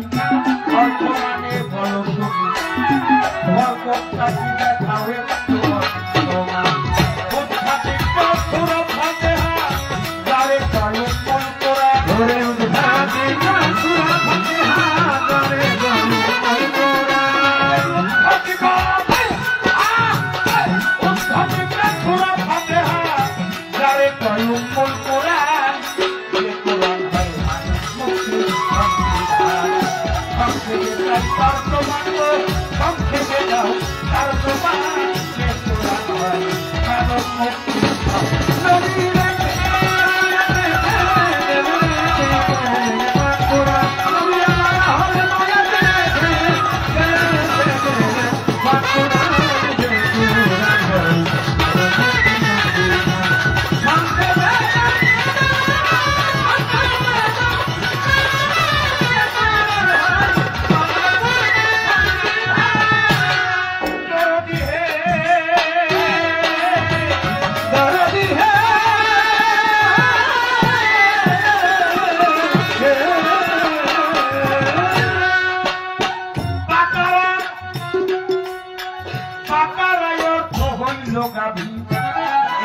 বর্তমানে বলো শুনি বরকতটা কি দেখাও একটু তোমার উদ্ঘাটিত সুরত ফাতিহা যারে কয় মন করা ধরে উদ্ঘাটিত সুরত ফাতিহা যারে কয় মন করা উদ্ঘাটিত সুরত ফাতিহা যারে কয় মন করা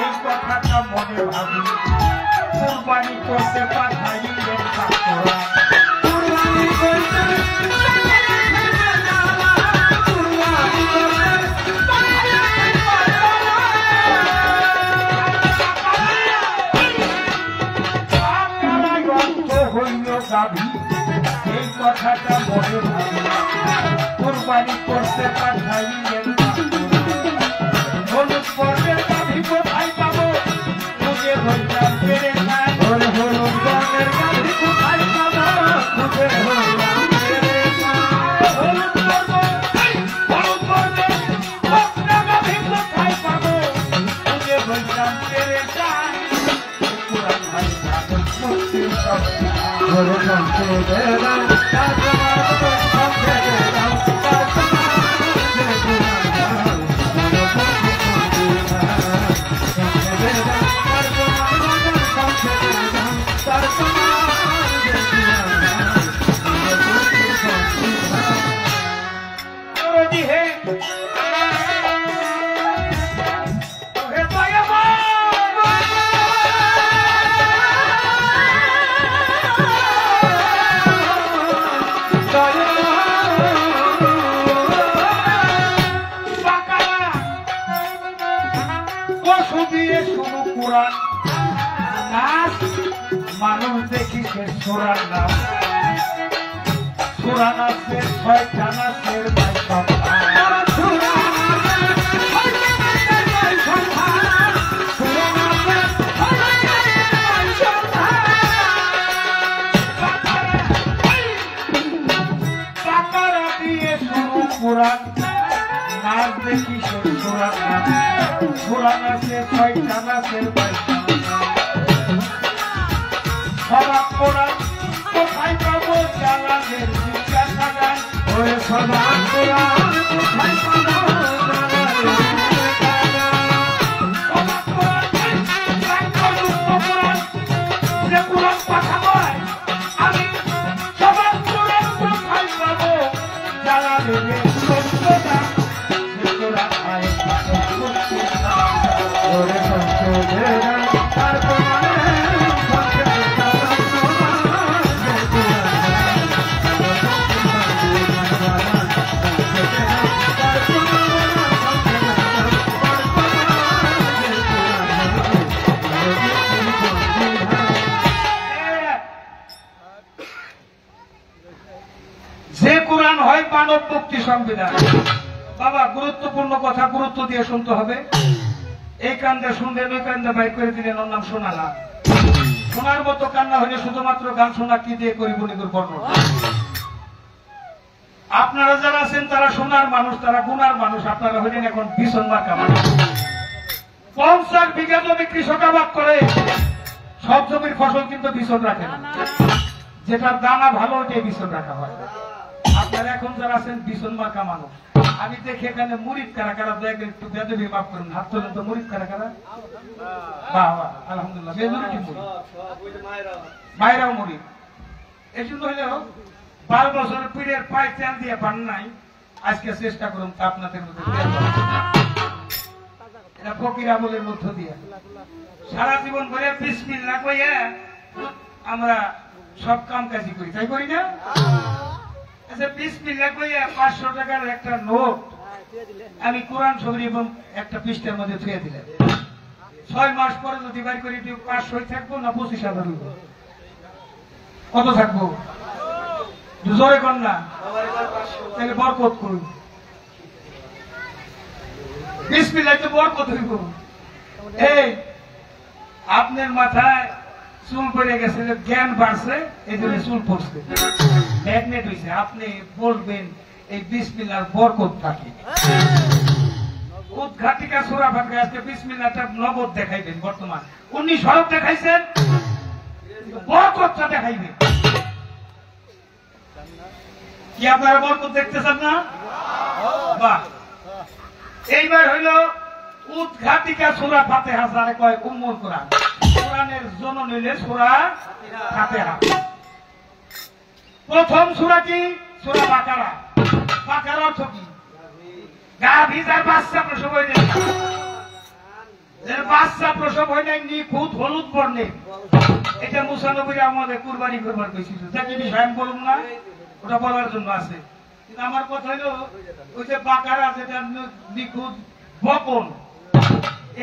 এই কথাটা মনে ভাবি কুরবানি করতে পাঠাইলেন কাকরা কুরবানি করতে হইল গাভী এই কথাটা মনে ভাবি কুরবানি করতে পাঠাইলেন হলুদ বর্ণের গাভী কোথায় পাবো খুঁজে হইলাম পেরে খায় হলুদ বর্ণের গাভী কোথায় পাবো খুঁজে হইলাম পেরে খায় হলুদ বর্ণের গাভী কোথায় পাবো খুঁজে হইলাম পেরে খায় পুরান ভাই মুক্তি ধরে সংসদে দাও মানুষ দেখি সে সোরার নাম সোরা নাচের ছয়টা নাচের দিয়ে শুরু পুরাণ নাচ দেখি সে সোরার নাম সোরা নাচের ছয়টা নাচের সবাক কোরআন কোথায় পাবো জালালের জিজ্ঞাসাগার ওরে সবাক কোরআন কোথায় পাবো সবাক কোরআন যে কোরআন কথা বলে আমি সবাক কোরআন কোথায় পাবো জালালের জিজ্ঞাসাগার যে কোরআন আয় ওরে সংশোধন তারপর যে কোরআন হয় মানব মুক্তি সংবিধান। বাবা গুরুত্বপূর্ণ কথা গুরুত্ব দিয়ে শুনতে হবে। এই কান্দে শুনলেন ওই কান্দে বাইর করে দিলেন, ওর নাম শোনা না। শোনার মতো কান্না হলে শুধুমাত্র গান শোনা কি দিয়ে করি বনিকুর বর্ণনা। আপনারা যারা আছেন তারা সোনার মানুষ, তারা গুনার মানুষ, আপনারা হলেন এখন ভীষণ মার্কা মানুষ। 50 বিঘা জমি কৃষক আবাদ করে, সব জমির ফসল কিন্তু ভীষণ রাখে না, যেটা দানা ভালো ওইটাই ভীষণ রাখা হয়। আপনারা এখন যারা আছেন ভীষণ মার্কা মানুষ। আমি দেখি এখানে মুরিদ কারা কারা, দয়া করে একটু বেদবি মাফ করুন, হাত তোলেন তো। মুরিদ কারা কারা? বাহ বাহ, আলহামদুলিল্লাহ। মেজরিটি মুরিদ, মায়েরাও মুরিদ। এই জন্য হইলেও 12 বছর পীরের পায়ে তেল দিয়ে পান নাই, আজকে চেষ্টা করুন তা আপনাদের মধ্যে তেল দেওয়া। এটা ফকির আমলের মধ্য দিয়ে সারা জীবন ধরে বিসমিল্লাহ কইয়া আমরা সব কাম কাজই করি, তাই করি না? আচ্ছা, বিসমিল্লাহ কইয়া 500 টাকার একটা নোট আমি কোরআন শরীফ এবং একটা পৃষ্ঠার মধ্যে থুয়ে দিলাম। 6 মাস পরে যদি বাড়ি করি 500 থাকবো না 25,000 হইব? কত থাকবো? জোরে কর না, তাহলে বরকত করুন। বিসমিল্লাহ তো বরকত হইব। এই আপনার মাথায় চুল পড়ে গেছে, জ্ঞান বাড়ছে, এই জন্য চুল পড়ছে, ম্যাগনেট হয়েছে। আপনি বলবেন এই বিসমিল্লাহর বরকত থাকে। উদ্ঘাটিকা সূরা ফাতিহা আজকে বিসমিল্লাহটা নগদ দেখাইবেন। বর্তমান 19 হরফ দেখাইছেন, বরকতটা দেখাইবেন। কি আপনারা বরকত দেখতেছেন না? বাহ। এইবার হইল উদ্ঘাটিকা সূরা ফাতিহা, যারে কয় উম্মুল কোরআন। কোরআনের জনন হইলে সূরা ফাতিহা। প্রথম সূরা কি? সূরা বাকারা। বাকারা অর্থ কি? গাভী যার বাচ্চা প্রসব হয় নাই, যার বাচ্চা প্রসব হয় নাই, নিখুঁত হলুদ বর্ণে, এটা মুসা নবীর আমাদের কুরবানি করবার কইছিল। যাকে বিষয় আমি বলুন না, ওটা বলার জন্য আছে। কিন্তু আমার কথা হইল ওই যে বাকারা, যেটা নিখুঁত বপন,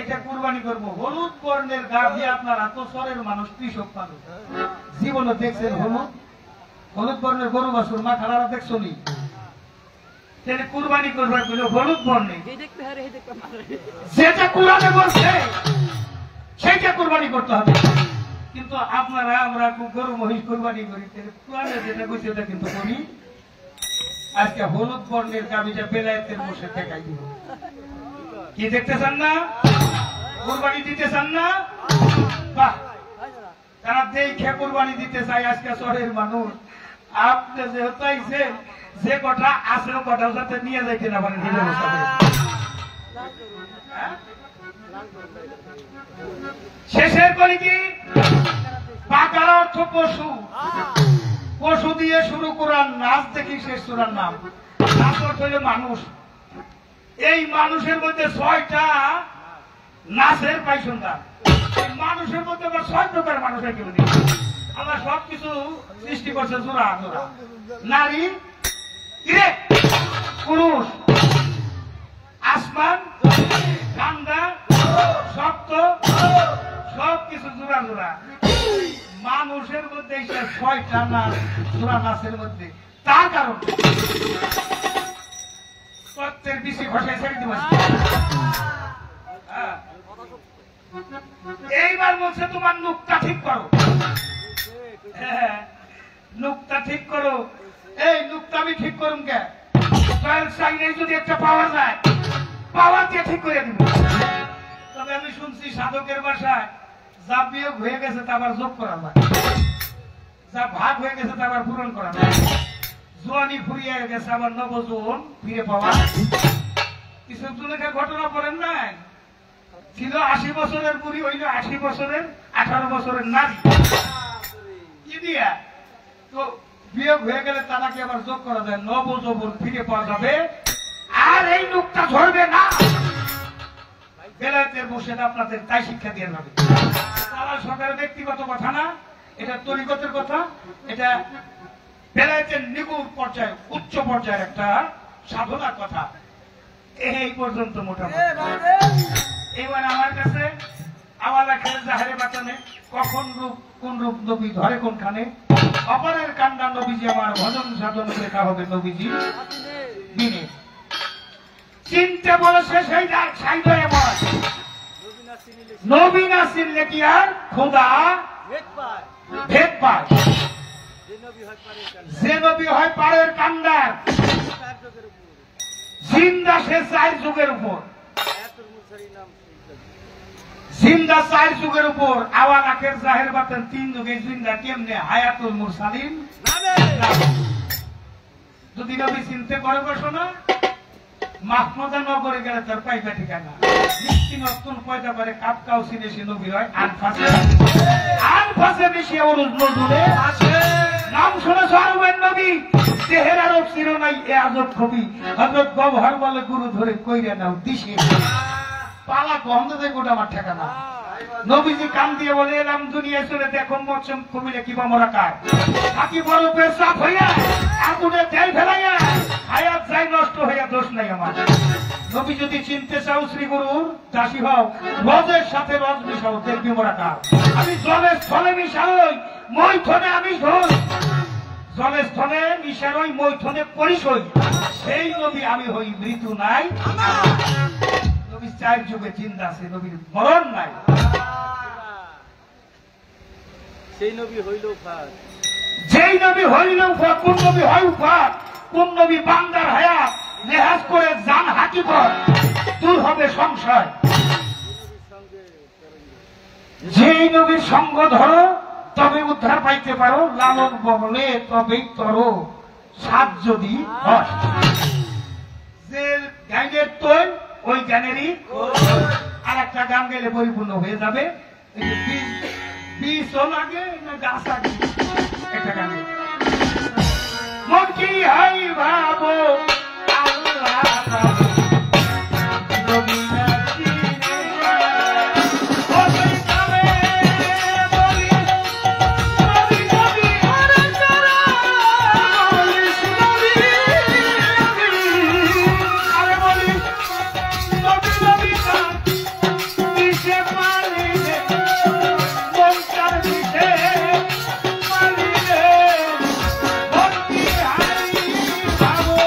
এটা কুরবানি করবো। হলুদ বর্ণের গাভী, আপনারা তো শহরের মানুষ, কৃষক মানুষ, জীবনে দেখছেন হলুদ হলুদ বর্ণের গরু বাছুর মাথারা দেখছো নি? তাহলে কুরবানি করবার বলে হলুদ বর্ণে, যেটা কোরআনে বলছে সেইটা কুরবানি করতে হবে। কিন্তু আপনারা আমরা গরু মহিষ কুরবানি করি, কোরআনে যেটা কইছে ওটা কিন্তু করি। আজকে হলুদ বর্ণের গাভীটা বেলায়েতের বসে দেখাই দিব। কি দেখতে চান না? কুরবানি দিতে চান না? বাহ, তারা দেখে কুরবানি দিতে চায় আজকে শহরের মানুষ। আপনি যেহেতু আইছেন, যে কটা আছে কটা যাতে নিয়ে যাইতে না পারেন, সেই ব্যবস্থা করেন। শেষের করি কি? বাকারা অর্থ পশু। পশু দিয়ে শুরু করার নাচ দেখি শেষ করার নাম। নাচ অর্থ হইল মানুষ। এই মানুষের মধ্যে 6টা নাচের পাইসন্ধান। এই মানুষের মধ্যে আবার 6 প্রকার মানুষের কেউ নেই। আমরা সবকিছু সৃষ্টি করছে জোড়া জোড়া। নারী, পুরুষ, আসমান, ঠান্ডা, শক্ত, সবকিছু জোড়া জোড়া। মানুষের মধ্যে 6টা নাচ, জোড়া নাচের মধ্যে। তার কারণ প্রত্যেক বেশি ঘষায় ছেড়ে দিব। এইবার বলছে তোমার নুকটা ঠিক করো। নুকটা ঠিক করো। এই নুকটা আমি ঠিক করুন কে? যদি একটা পাওয়া যায়, পাওয়ার দিয়ে ঠিক করে দিব। তবে আমি শুনছি সাধকের বাসায় যা বিয়োগ হয়ে গেছে তা আবার যোগ করা যায়, যা ভাগ হয়ে গেছে তা আবার পূরণ করা যায়। জোয়ানি ফুরিয়ে গেছে আবার নবজোয়ান ফিরে পাওয়া। কিছু জনের ঘটনা পড়েন নাই? ছিল 80 বছরের বুড়ি, হইল 80 বছরের 18 বছরের নারী। কি দিয়া তো বিয়োগ হয়ে গেলে তারাকে আবার যোগ করা যায়, নবযৌবন ফিরে পাওয়া যাবে। আর এই লোকটা ঝরবে না। বেলায়েতের মুর্শিদ আপনাদের তাই শিক্ষা দিয়ে যাবে। তারা সরকারের ব্যক্তিগত কথা না, এটা তরিকতের কথা। এটা বেলায়েতের নিগুড় পর্যায়ে, উচ্চ পর্যায়ের একটা সাধনার কথা। এই পর্যন্ত মোটামুটি। এবার আমার কাছে আওয়ালা খেলে জাহারে বাঁচানে কখন রূপ কোন রূপ নবী ধরে কোনখানে, অপরের কান্ডা নবীজি আমার ভজন সাধন লেখা হবে নবীজি দিনে। চিনতে বলেছে সেই নবী না চিনলে কি আর খোদা ভেদ পায়। যে নবী হয় পাড়ের কান্ডার, জিন্দা সে 4 যুগের উপর, জিন্দা 4 যুগের উপর। আওয়াল আখের জাহের বাতেন 3 যুগে জিন্দা। কেমনে? হায়াতুল মুরসালিন। যদি নবী চিনতে করে বসো না, মাহমুদা নগরে গেলে তার পাইবা ঠিকানা। মিষ্টি নতুন পয়দা করে কাপকাও চিনে সে নবী হয়। আনফাসে বেশি ওর নজরে আছে। নাম শুনেছ আরবের নবী, দেহের আরব চিরনাই এ আজব কবি, হযরত গওহর বলে গুরু ধরে কইরা নাও দিশে, পালা গন্ধ থেকে গোটা আমার ঠেকানা। নবীজি কান দিয়ে বলে এলাম দুনিয়ায় চলে দেখুন মৎসম কবিরা কিবা মরা কার, থাকি বরফের চাপ হইয়া আগুনে তেল ফেলাইয়া হায়াত যাই নষ্ট হইয়া দোষ নাই আমার। নবী যদি চিনতে চাও শ্রী গুরুর দাসী হও, রজের সাথে রজ মিশাও, দেখবি মরা কার। আমি জলের স্থলে মিশাই, মৈথনে আমি ঝোল, জলের স্থলে মিশারই মৈথনে পরিসই, সেই নবী আমি হই মৃত্যু নাই। নবী চার যুগে জিন্দা আছে, নবীর মরণ নাই। সেই নবী হইল ফাঁক, যেই নবী হইল উফাত, কোন নবী হয় উফাত, কোন নবী বান্দার হায়াত নেহাজ করে জান হাকিকত, দূর হবে সংশয়। যেই নবীর সঙ্গ ধরো তবে উদ্ধার পাইতে পারো, লালন বলে তবেই তরো সাত যদি হয়। যে গাইনের তৈল ওই জ্ঞানেরই, আর একটা গান গেলে পরিপূর্ণ হয়ে যাবে। বীজও লাগে না গাছ আগে, একটা গান মন কি হাই ভাবো আল্লাহ নবী না চিনে, ওই কামে বলি নবী নবী আরে তারা বলিস নবী আরে বলিস নবী নবী না দিশে পালি রে মন চার দিশে পালি রে মন কি হাই ভাবো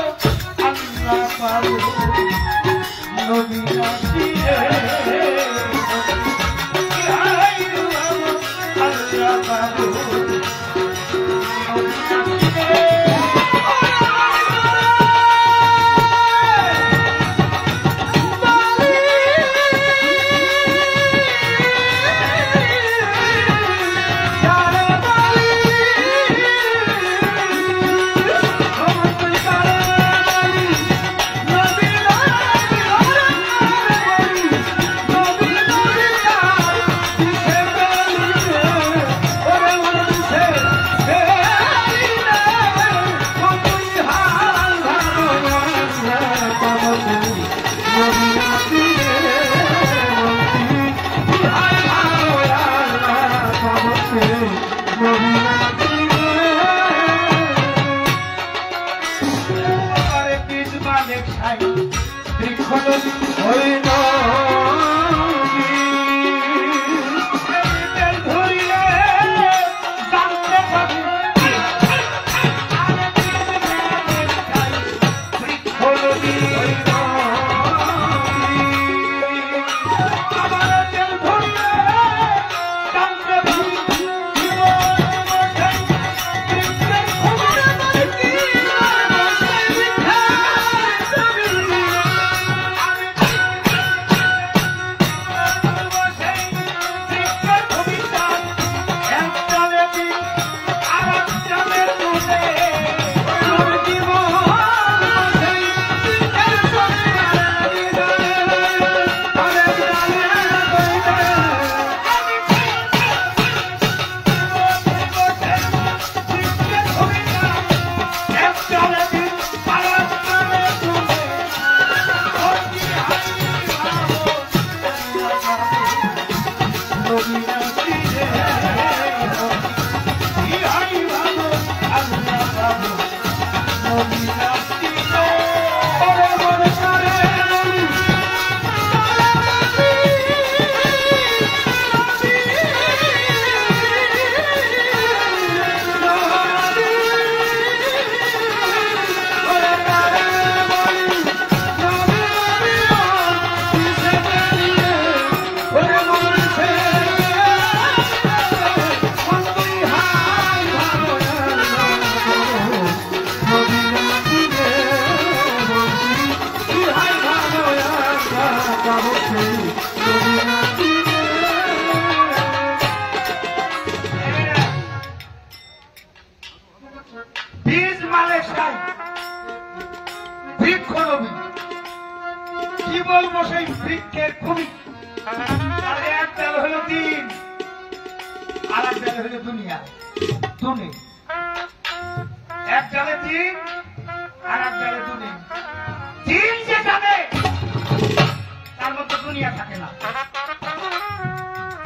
না।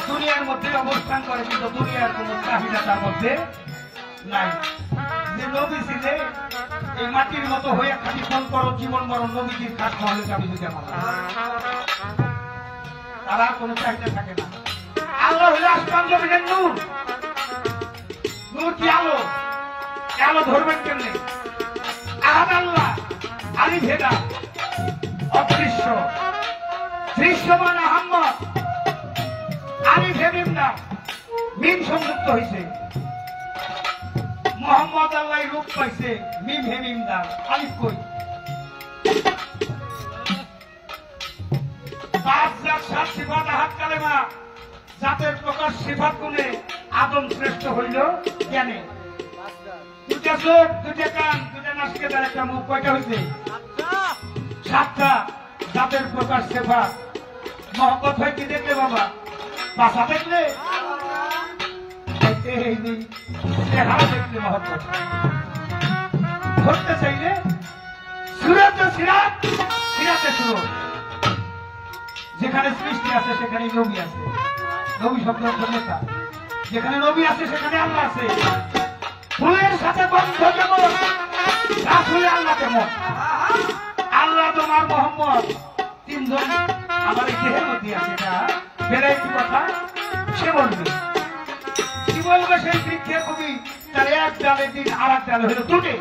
দুনিয়ার মধ্যে অবস্থান করে, কিন্তু দুনিয়ার কোন চাহিদা তার মধ্যে নাই। যে নবী ছিলে এই মাটির মতো হয়ে খালি ফোন করো, জীবন মরণ নবীজির খাট খাওয়ালে আমি যদি আমার তারা কোনো চাহিদা থাকে না। আল্লাহ হলে আসমান জমিনের নূর। নূর কি আলো? আলো ধরবেন কেমনে? আহাদ আল্লাহ, আলী ভেদা, অদৃশ্য, দৃশ্যমান আহম্মদ, আলী ভেমিম না মিম সংযুক্ত হয়েছে। মোহাম্মদ আল্লাহ রূপ পাইছে, মিম হেমিম দার আলিফ কই। 5,7 সিফাত আহাদ কালেমা, জাতের প্রকাশ সিফাত গুণে আদম শ্রেষ্ঠ হইল জ্ঞানে। দুটা চোখ, দুটা কান, দুটা নাসিকাদার, একটা মুখ, কয়টা হইছে? 7টা। জাতের প্রকাশ সিফাত। মহব্বত হয় কি দেখলে বাবা? বাসা দেখলে, চেহারা দেখলে মহব্বত। ধরতে চাইলে সুরত সিরাত, সিরাতে সুরত। যেখানে সৃষ্টি আছে সেখানে নবী আছে। নবী শব্দ নেতা, যেখানে নবী আছে সেখানে আল্লাহ আছে। ফুলের সাথে বন্ধ যেমন, রাসূল আল্লাহ তেমন। আল্লাহ তোমার মোহাম্মদ, তিনজন আমার এই দেহের মধ্যে আছে। এটা ভ্যারাইটি কথা সে বলবে। কি বলবে সেই বৃক্ষের কবি? তার এক ডালে দিন আর এক ডালে হলো দুটে।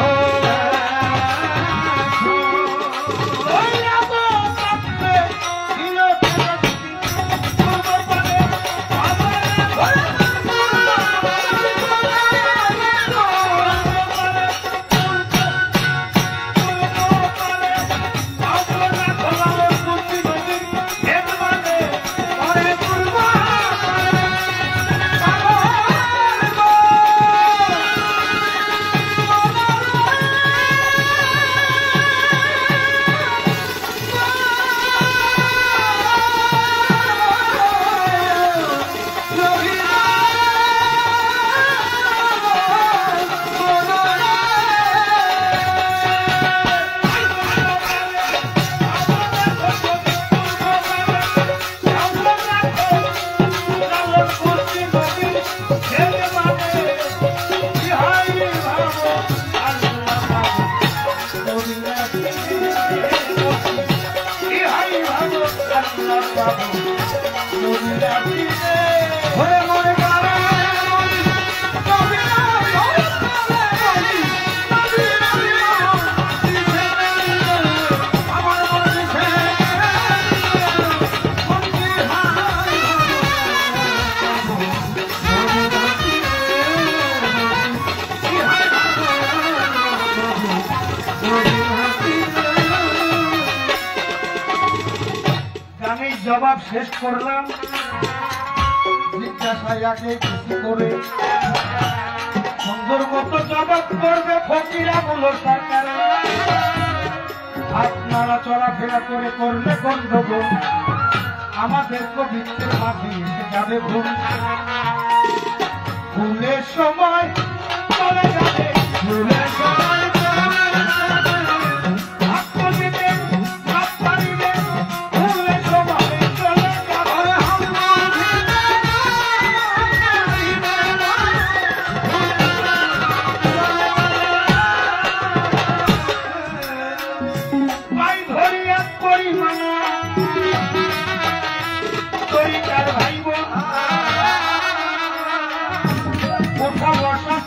Oh গানের জবাব শেষ করলাম, জিজ্ঞাসায় আগে কিছু করে সুন্দর মতো জবাব করবে ফকিরা বলো সরকার। হাত নাড়া চলাফেরা করে করলে গন্ডগোল, আমাদের কবিত্বের মাঝে এসে যাবে ভুল। ভুলের সময় চলে যাবে, ভুলের সময়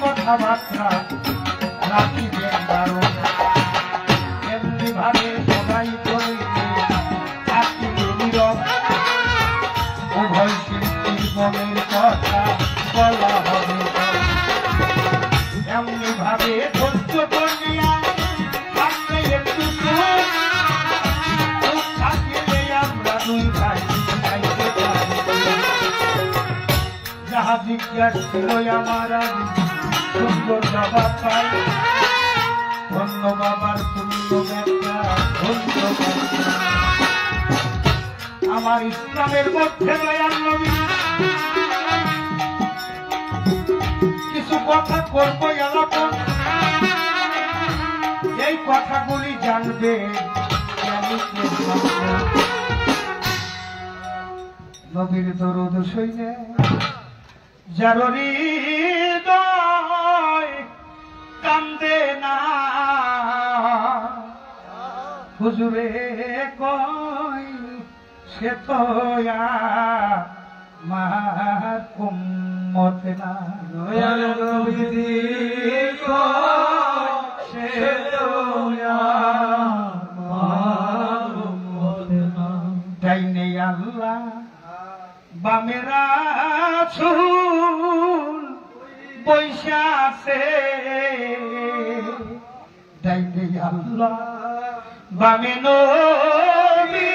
কথাবার্তা রাখিবেন দারুণ, এমনি ভাবে সবাই বলবে থাকিবে নীরব। উভয় শিল্পীর মনের কথা বলা হবে, এমনি ভাবে ধৈর্য করিয়া থাকলে একটু থাকিলে আমরা দুই ভাই খাইতে পারি। যাহা জিজ্ঞাস ছিল আমার সুন্দর জবাব পাই, ধন্য বাবার পুণ্য ব্যাখ্যা ধন্যবাদ। আমার ইসলামের মধ্যে দয়াল নবী কিছু কথা করবো এলাপন, এই কথাগুলি জানবে নবীর দরুদ সইলে যার হৃদয় কান্দে না, হুজুরে কই সে তো আমার উম্মত না। দয়াল নবী কই সে তো আমার উম্মত না। ডাইনে আল্লাহ বামে রাসূল বৈশা আছে, ডাইনে আল্লাহ বামে নবী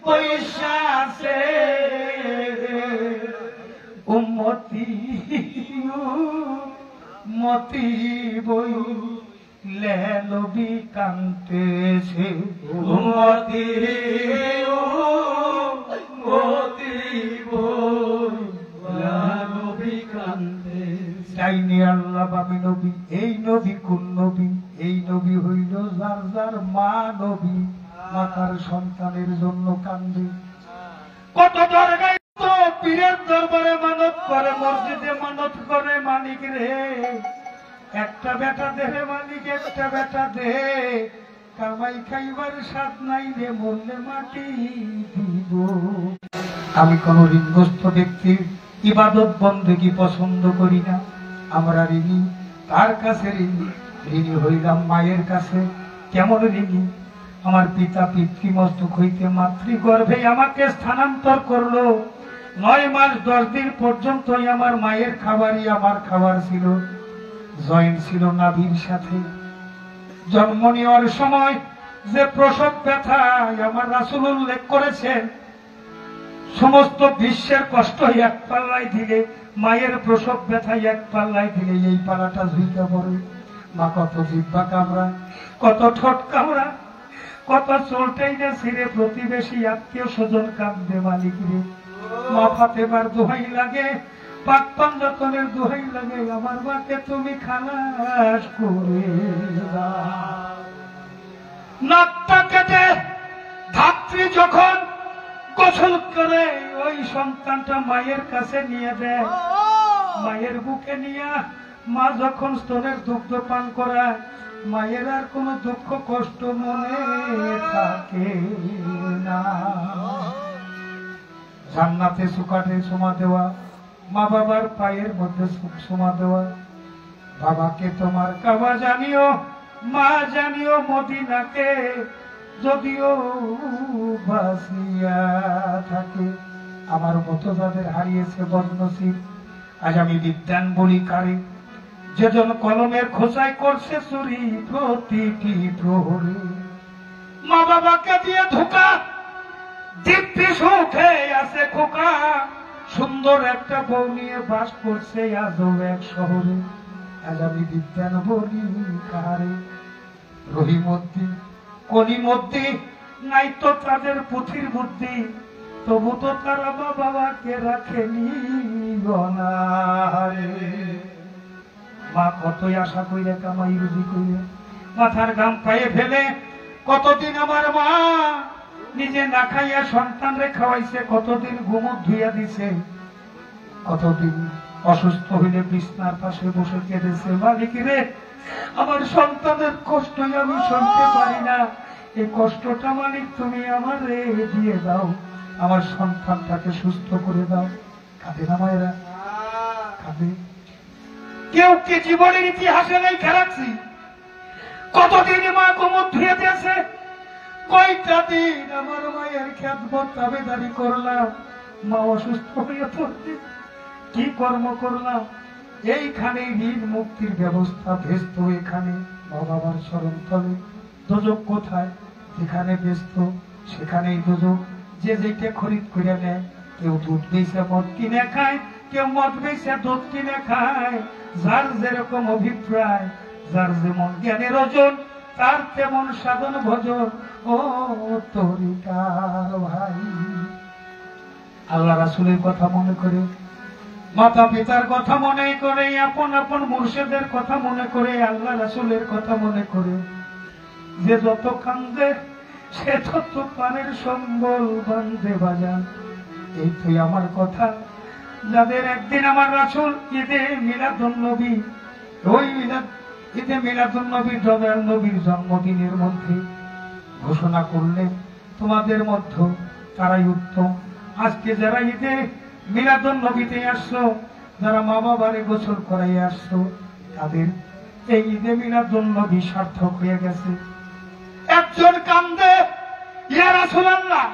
বৈশা আছে। উম্মতি উম্মতি বই নবী কাঁদতেছে, উম্মতি উম্মতি বই নবী কাঁদতেছে। ডাইনে আল্লাহ বামে নবী, এই নবী কোন নবী? এই নবী হইল যার যার মা নবী মাতার সন্তানের জন্য কান্দে। কত দরগায় তো পীরের দরবারে মানত করে, মসজিদে মানত করে, মালিক রে একটা বেটা দে রে মালিক, একটা বেটা দে, কামাই খাইবার সাথ নাই রে, মরলে মাটি দিব। আমি কোন ঋণগ্রস্ত ব্যক্তির ইবাদত বন্দেগী পছন্দ করি না। আমরা ঋণী তার কাছে, ঋণী ঋণী হইলাম মায়ের কাছে। কেমন ঋণী? আমার পিতা পিতৃমস্তক হইতে মাতৃগর্ভে আমাকে স্থানান্তর করলো। 9 মাস 10 দিন পর্যন্তই আমার মায়ের খাবারই আমার খাবার ছিল, জয়েন্ট ছিল নাভির সাথে। জন্ম নেওয়ার সময় যে প্রসব ব্যথা আমার রাসূল উল্লেখ করেছেন, সমস্ত বিশ্বের কষ্ট এক পাল্লায় দিলে, মায়ের প্রসব ব্যথা এক পাল্লায় দিলে এই পালাটা ঝুঁকে পড়ে। মা কত জিহ্বা কামড়ায়, কত ঠোঁট কামড়ায়, কত চোলটাই না ছিঁড়ে, প্রতিবেশী আত্মীয় স্বজন কাঁদবে মালিক রে। মা ফাতেমার দোহাই লাগে, পাক পাঞ্জাতনের দোহাই লাগে, আমার মাকে তুমি খালাস করে দাও। নাকটা কেটে ধাত্রী যখন গোসল করে ওই সন্তানটা মায়ের কাছে নিয়ে দেয়, মায়ের বুকে নিয়ে মা যখন স্তনের দুগ্ধ পান করায়, মায়ের আর কোন দুঃখ কষ্ট মনে থাকে না। জান্নাতে সুকাটে সোমা দেওয়া, মা বাবার পায়ের মধ্যে সোমা দেওয়া। বাবাকে তোমার কাবা জানিও, মা জানিও মদিনাকে, যদিও বাসিয়া থাকে। আমার মতো যাদের হারিয়েছে বদনসিব, আজ আমি বিদ্যান বলি কারে, যেজন কলমের খোঁচাই করছে চুরি প্রতিটি প্রহরে, মা বাবাকে দিয়ে ধোকা, দিব্যি সুখে আছে খোকা, সুন্দর একটা বউ নিয়ে বাস করছে আজও এক শহরে। আজ আমি বিজ্ঞান বলি কারে, রহিমদ্দি কলিমদ্দি নাই তো তাদের পুঁথির বুদ্ধি, তবু তো তারা মা বাবাকে রাখেনি গনারে। মা কতই আশা কইরে কামাই রুজি কইরে মাথার ঘাম পায়ে ফেলে, কতদিন আমার মা নিজে না খাইয়া সন্তানরে খাওয়াইছে, কতদিন ঘুমত ধুইয়া দিছে, কতদিন অসুস্থ হইলে বিছনার পাশে বসে কেঁদেছে, মালিক রে আমার সন্তানের কষ্ট আমি সইতে পারি না, এই কষ্টটা মালিক তুমি আমারে দিয়ে দাও, আমার সন্তানটাকে সুস্থ করে দাও। কাঁদে না মায়েরা, কাঁদে। কেউ কি জীবনের ইতিহাসে নেই খেলাচ্ছি? কতদিন মা কোমর ধুয়ে দিয়েছে, কয়টা দিন আমার মায়ের খেদমত তাবেদারি করলাম, মা অসুস্থ হয়ে পড়ছে, কি কর্ম করলাম? এইখানে ঋণ মুক্তির ব্যবস্থা ব্যস্ত, এখানে মা বাবার চরণ তলে। দোজক কোথায়? যেখানে ব্যস্ত সেখানেই দোজক। যে যেটা খরিদ করে নেয়, কেউ দুধ বেচে মদ কিনে খায়, কেউ মদ বেচে দুধ কিনে খায়, যার যেরকম অভিপ্রায়, যার যেমন জ্ঞানের ওজন, তার তেমন সাধন ভজন। ও তরিকার ভাই, আল্লাহ রাসূলের কথা মনে করে, মাতা পিতার কথা মনে করে, আপন আপন মুর্শিদের কথা মনে করে, আল্লাহ রাসূলের কথা মনে করে, যে যত কান্দে সে তত পানের সম্বল বান্ধে বাজান। এই তুই আমার কথা, যাদের একদিন আমার রাসূল ঈদে মিলাদুন নবী, ওই ঈদে মিলাদুন নবী দয়াল নবীর জন্মদিনের মধ্যে ঘোষণা করলেন তোমাদের মধ্যে তারাই উত্তম। আজকে যারা ঈদে মিলাদুন নবীতে আসছো, যারা মা বাবারে গোসল করাই আসছো, তাদের এই ঈদে মিলাদুন নবী সার্থক হয়ে গেছে। একজন কান্দে, ইয়া রাসূলুল্লাহ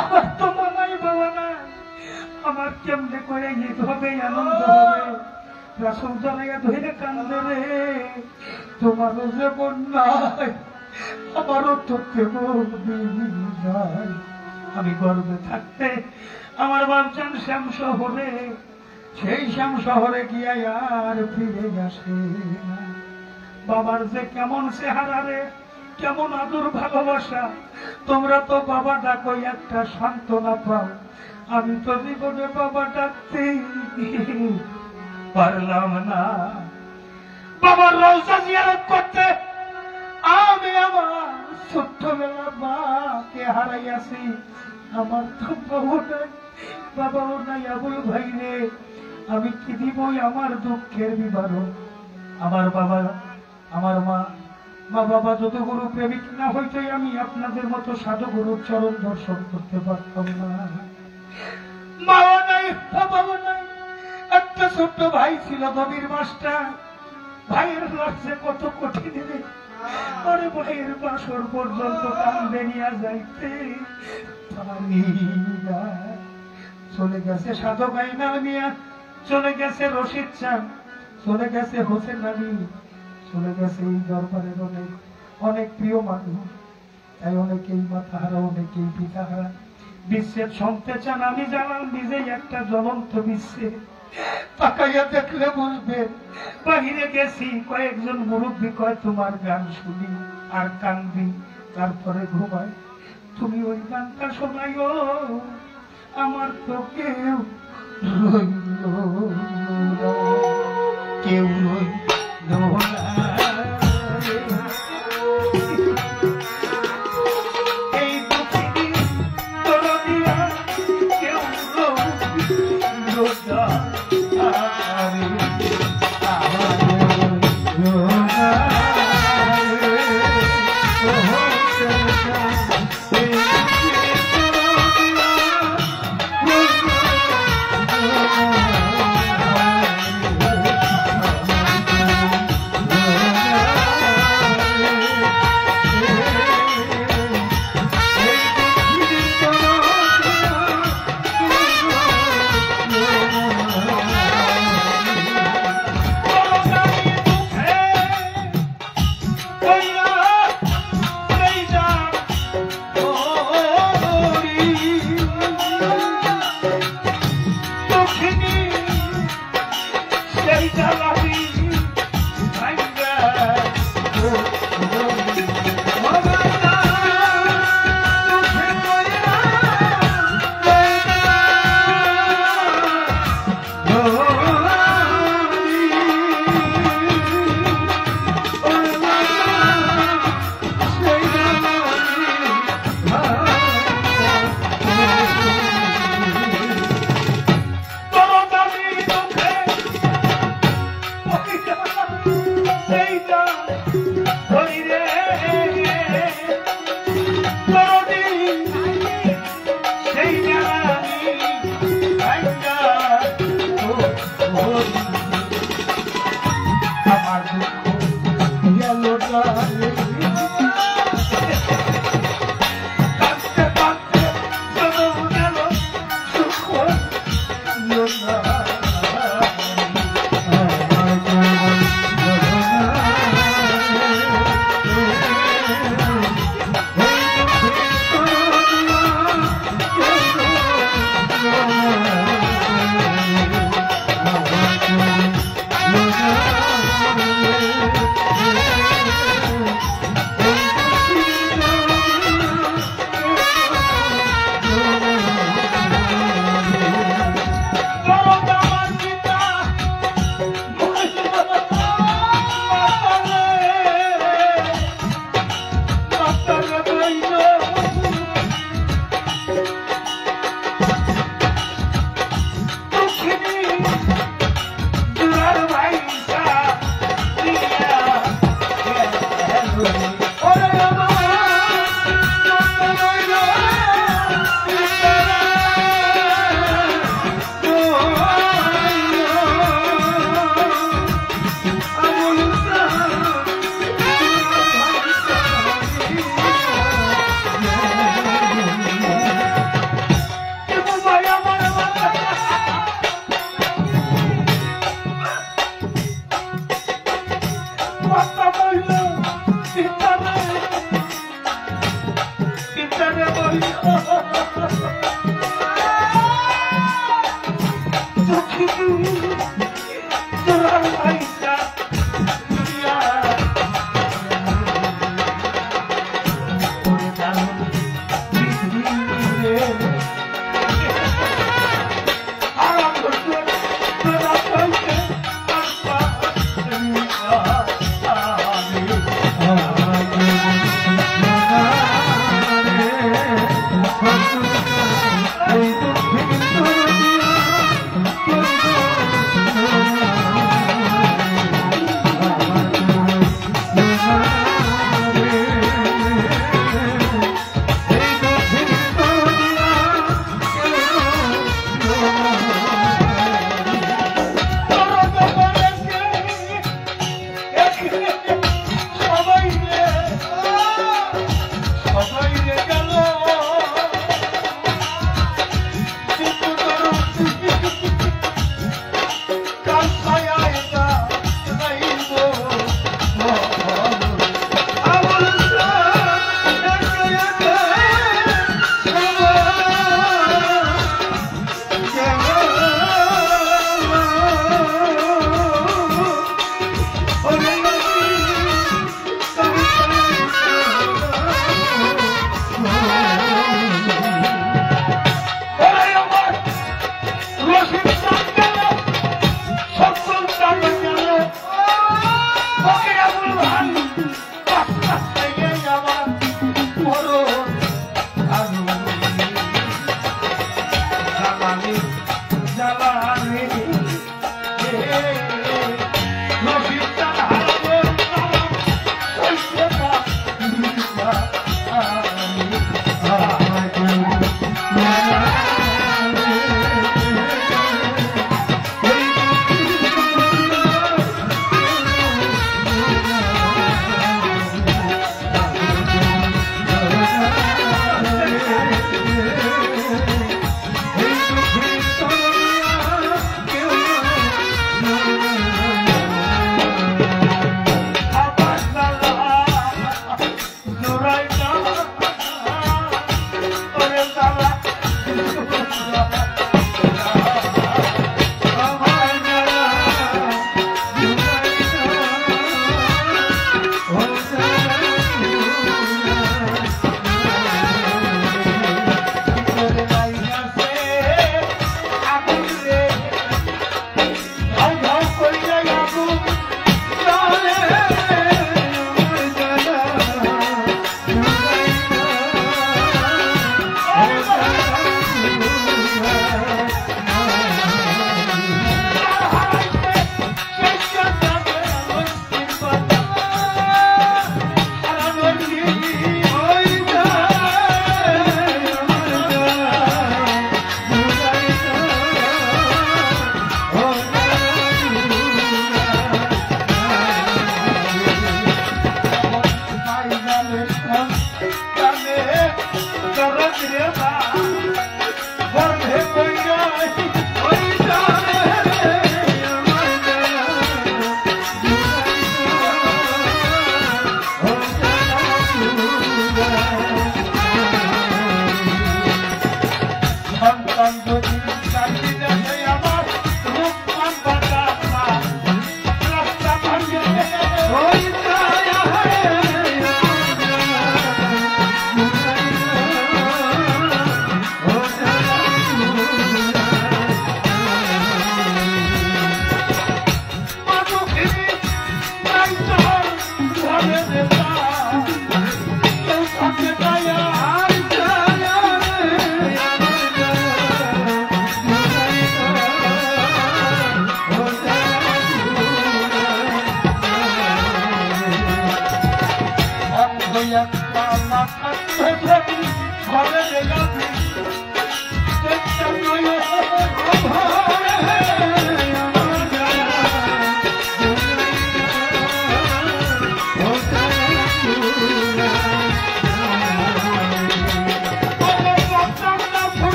আমার তো মামাই বাবা নাই, আমার কেমনে করে ঈদ হবে, আনন্দ হবে? রাসূল জানাইয়া ধরে কান্দে, রে তোমারও যেমন নাই আমারও তো তেমন নাই। আমি গর্বে থাকতে আমার বাপজান শ্যাম শহরে, সেই শ্যাম শহরে গিয়া আর ফিরে আসে না। বাবার যে কেমন চেহারা রে, কেমন আদর ভালোবাসা, তোমরা তো বাবা ডাকো একটা সান্ত্বনা পাও, আমি তো জীবনে বাবা ডাকতে পারলাম না। বাবার রওজা জিয়ারত করতে আমি আমার ছোট্টবেলা মাকে হারাইয়াছি, আমার তো বাবু নাই, বাবাও নাই, আবুল ভাই রে, আমি কি দিবই আমার দুঃখের বিবরণ। আমার বাবা, আমার মা, মা বাবা যত গুরু প্রেমিক না হইতই আমি আপনাদের মতো সাধু গুরুর চরণ দর্শন করতে পারতাম না। মাও নাই, বাবাও নাই, একটা ছোট্ট ভাই ছিল নবীর মাস্টার, ভাইয়ের লজ্জে কত কঠিন রে, পরে ভাইয়ের বাসর পর্যন্ত কান্দে নিয়ে যাইতে পারি না। চলে গেছে সাধক আইনাল মিয়া, চলে গেছে রশিদ চাঁদ, চলে গেছে হোসেন আলী, চলে গেছে এই দরবারের অনেক অনেক প্রিয় মানুষ। তাই অনেকেই মাথাহারা, অনেকেই পিতাহারা। বিচ্ছেদ শুনতে চান, আমি জানাল নিজেই একটা জ্বলন্ত বিচ্ছেদ। তাকাইয়া দেখলে বুঝবেন, বাহিরে গেছি, কয়েকজন মুরব্বী কয় তোমার গান শুনি আর কান্দি, তারপরে ঘুমাই। তুমি ওই গানটা শোনাইও, আমার তো কেউ রইল না, কেউ রইল না। এই পৃথিবী দরদিয়া কেউ রইল না।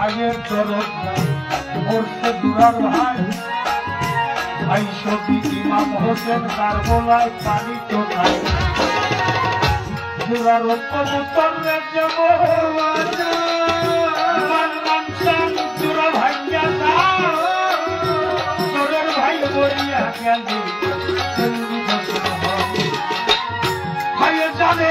ভাইয়ের দরদ মরছে দুরার ভাই ভাই শফি ইমাম হোসেন কারবলায় পানি তো খাই দুরার কবুতর দুরা ভাইয়া তোরের ভাই বলিয়া গেল ভাইয়ে জানে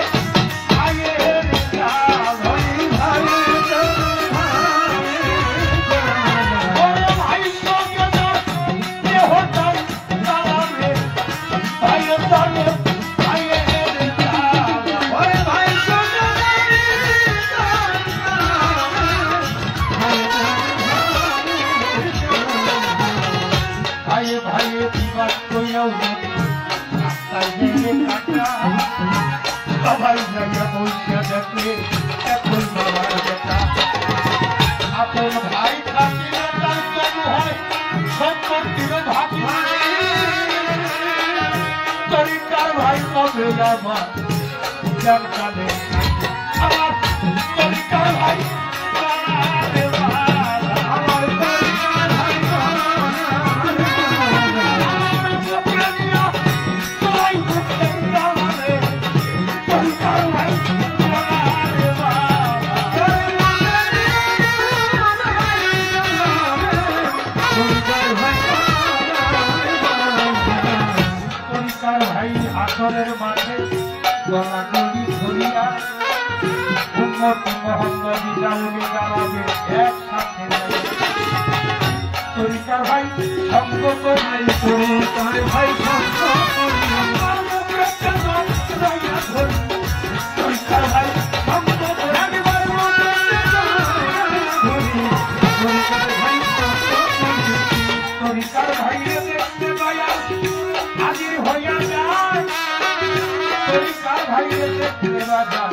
সবাই জায়গা বসে দেখলে এখন বাবার বেটা আপন ভাই থাকিলে তার কেন হয় সম্পত্তির ভাগ তরিকার ভাই কবে আমার জানকালে আমার তরিকার ভাই আসরের মাঠে গলাগলি ধরিয়া উম্মতি মোহাম্মদী দাউলি দাঁড়াবে একসাথে তরিকার ভাই সঙ্গ করি তরিকার ভাই সঙ্গ তরিকার ভাই সঙ্গ তরিকার ভাই দেখতে পায়া হাজির হইয়া যায় তরিকার ভাই দেখতে বাজা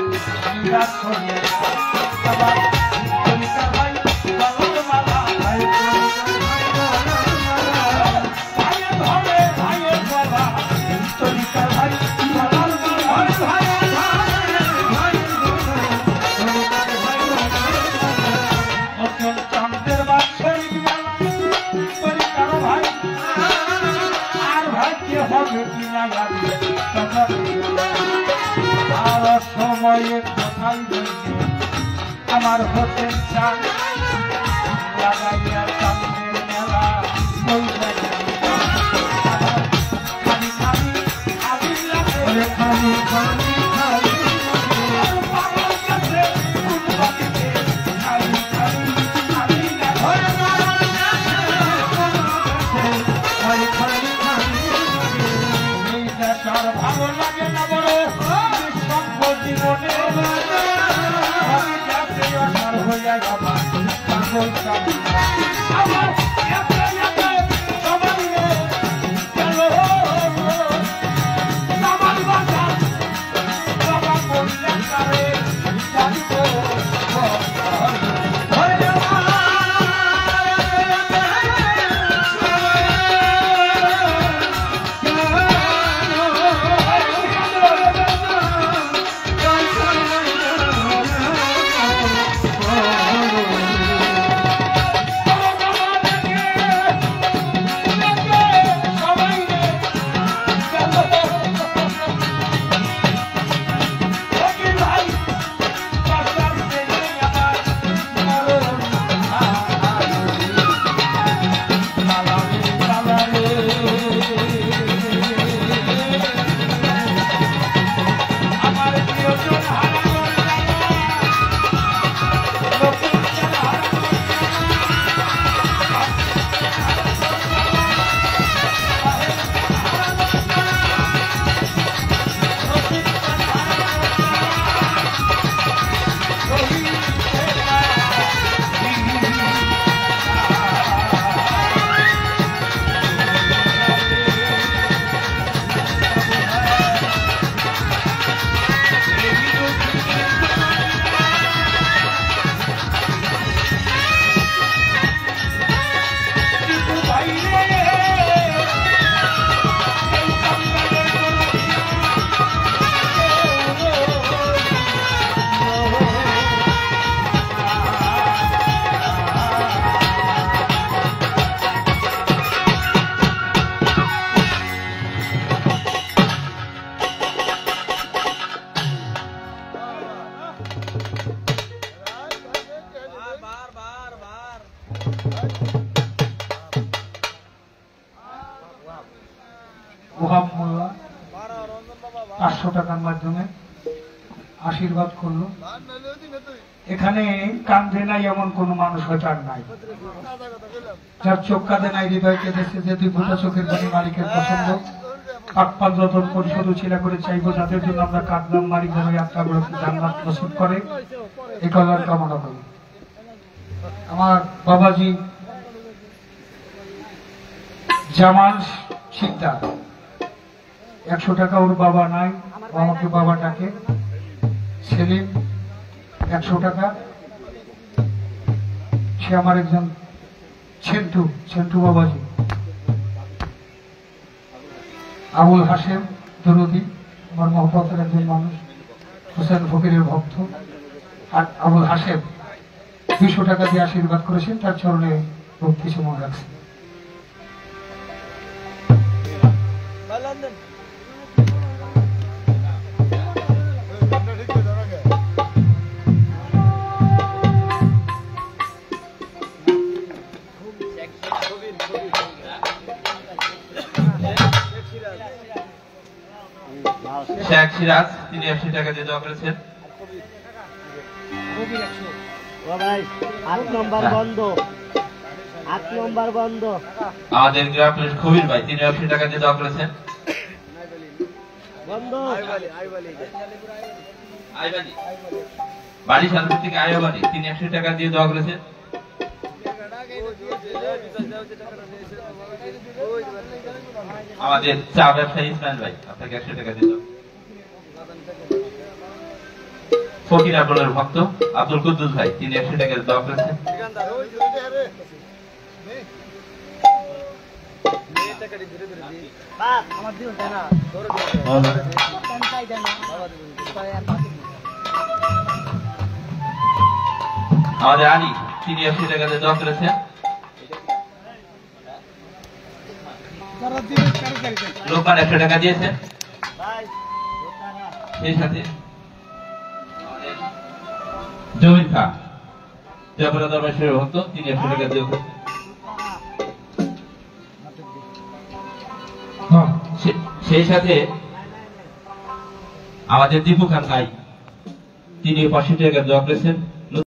নিরাশ হইয়া আবার তরিকার ভাই গলার মালা ভাইয়ের ধরে ভাইয়ের গলা তরিকার ভাই গলার মালা চন্দ্রের বাচ্চার তরিকার ভাই আর ভাইকে হবে কিনা আর সময়ে কোথায় আমার হোসেন চান লাগাইয়া চাঁদের মেলা ওই খালি খালি আবির লাগে খালি খালি ভালো লাগে না বড় জীবনে হইয়া যাবা পাগল আমার ওহাব মোল্লা 500 টাকার মাধ্যমে আশীর্বাদ করলো। এখানে কান্দে নাই এমন কোন মানুষ হয়তো আর নাই, যার চোখ কাঁদে নাই, হৃদয় কেঁদেছে, যে 2 ফোঁটা চোখের পানি মালিকের পছন্দ। পাকপাল যতন পরিশোধ ছিলা করে চাইবো, যাদের জন্য আমরা কাঁদলাম, মালিক যেন আত্মাগুলোকে জান্নাত নসিব করে, এই কল্যাণ কামনা করি। আমার বাবাজি জামাল শিকদার 100 টাকা, ওর বাবা নাই, ও আমাকে বাবা ডাকে। সেলিম 100 টাকা, সে আমার একজন ছেন্টু বাবাজি। আবুল হাশেম দরুদি, আমার মহব্বতের একজন মানুষ, হোসেন ফকিরের ভক্ত। আর আবুল হাশেম 200 টাকা দিয়ে আশীর্বাদ করেছেন, তার চরণে ভক্তি সময় রাখছেন। শেখ সিরাজ তিনি 80 টাকা দিয়ে দোয়া করেছেন। আমাদের গ্রাম পুলিশ কবির ভাই তিনি 80 টাকা দিয়ে দোয়া করেছেন। বাড়ি শান্তি থেকে আয়োবাড়ি তিনি 80 টাকা দিয়ে দোয়া করেছেন। আমাদের চা ব্যবসায়ী ইসমাইল ভাই আপনাকে 100 টাকা দিয়ে দেব। ফকির আবুলের ভক্ত আব্দুল কুদ্দুস ভাই তিনি 100 টাকা দিয়ে দোয়া করেছেন। আমাদের আলী তিনি 80 টাকা দিয়ে দোয়া করেছেন। লোকমান 100 টাকা দিয়েছেন। সেই সাথে জমির খা জয়পুরা দরবারের ভক্ত তিনি 100 টাকা দিয়েছেন। সেই সাথে আমাদের দীপু খান ভাই তিনি 65 টাকা দোয়া করেছেন।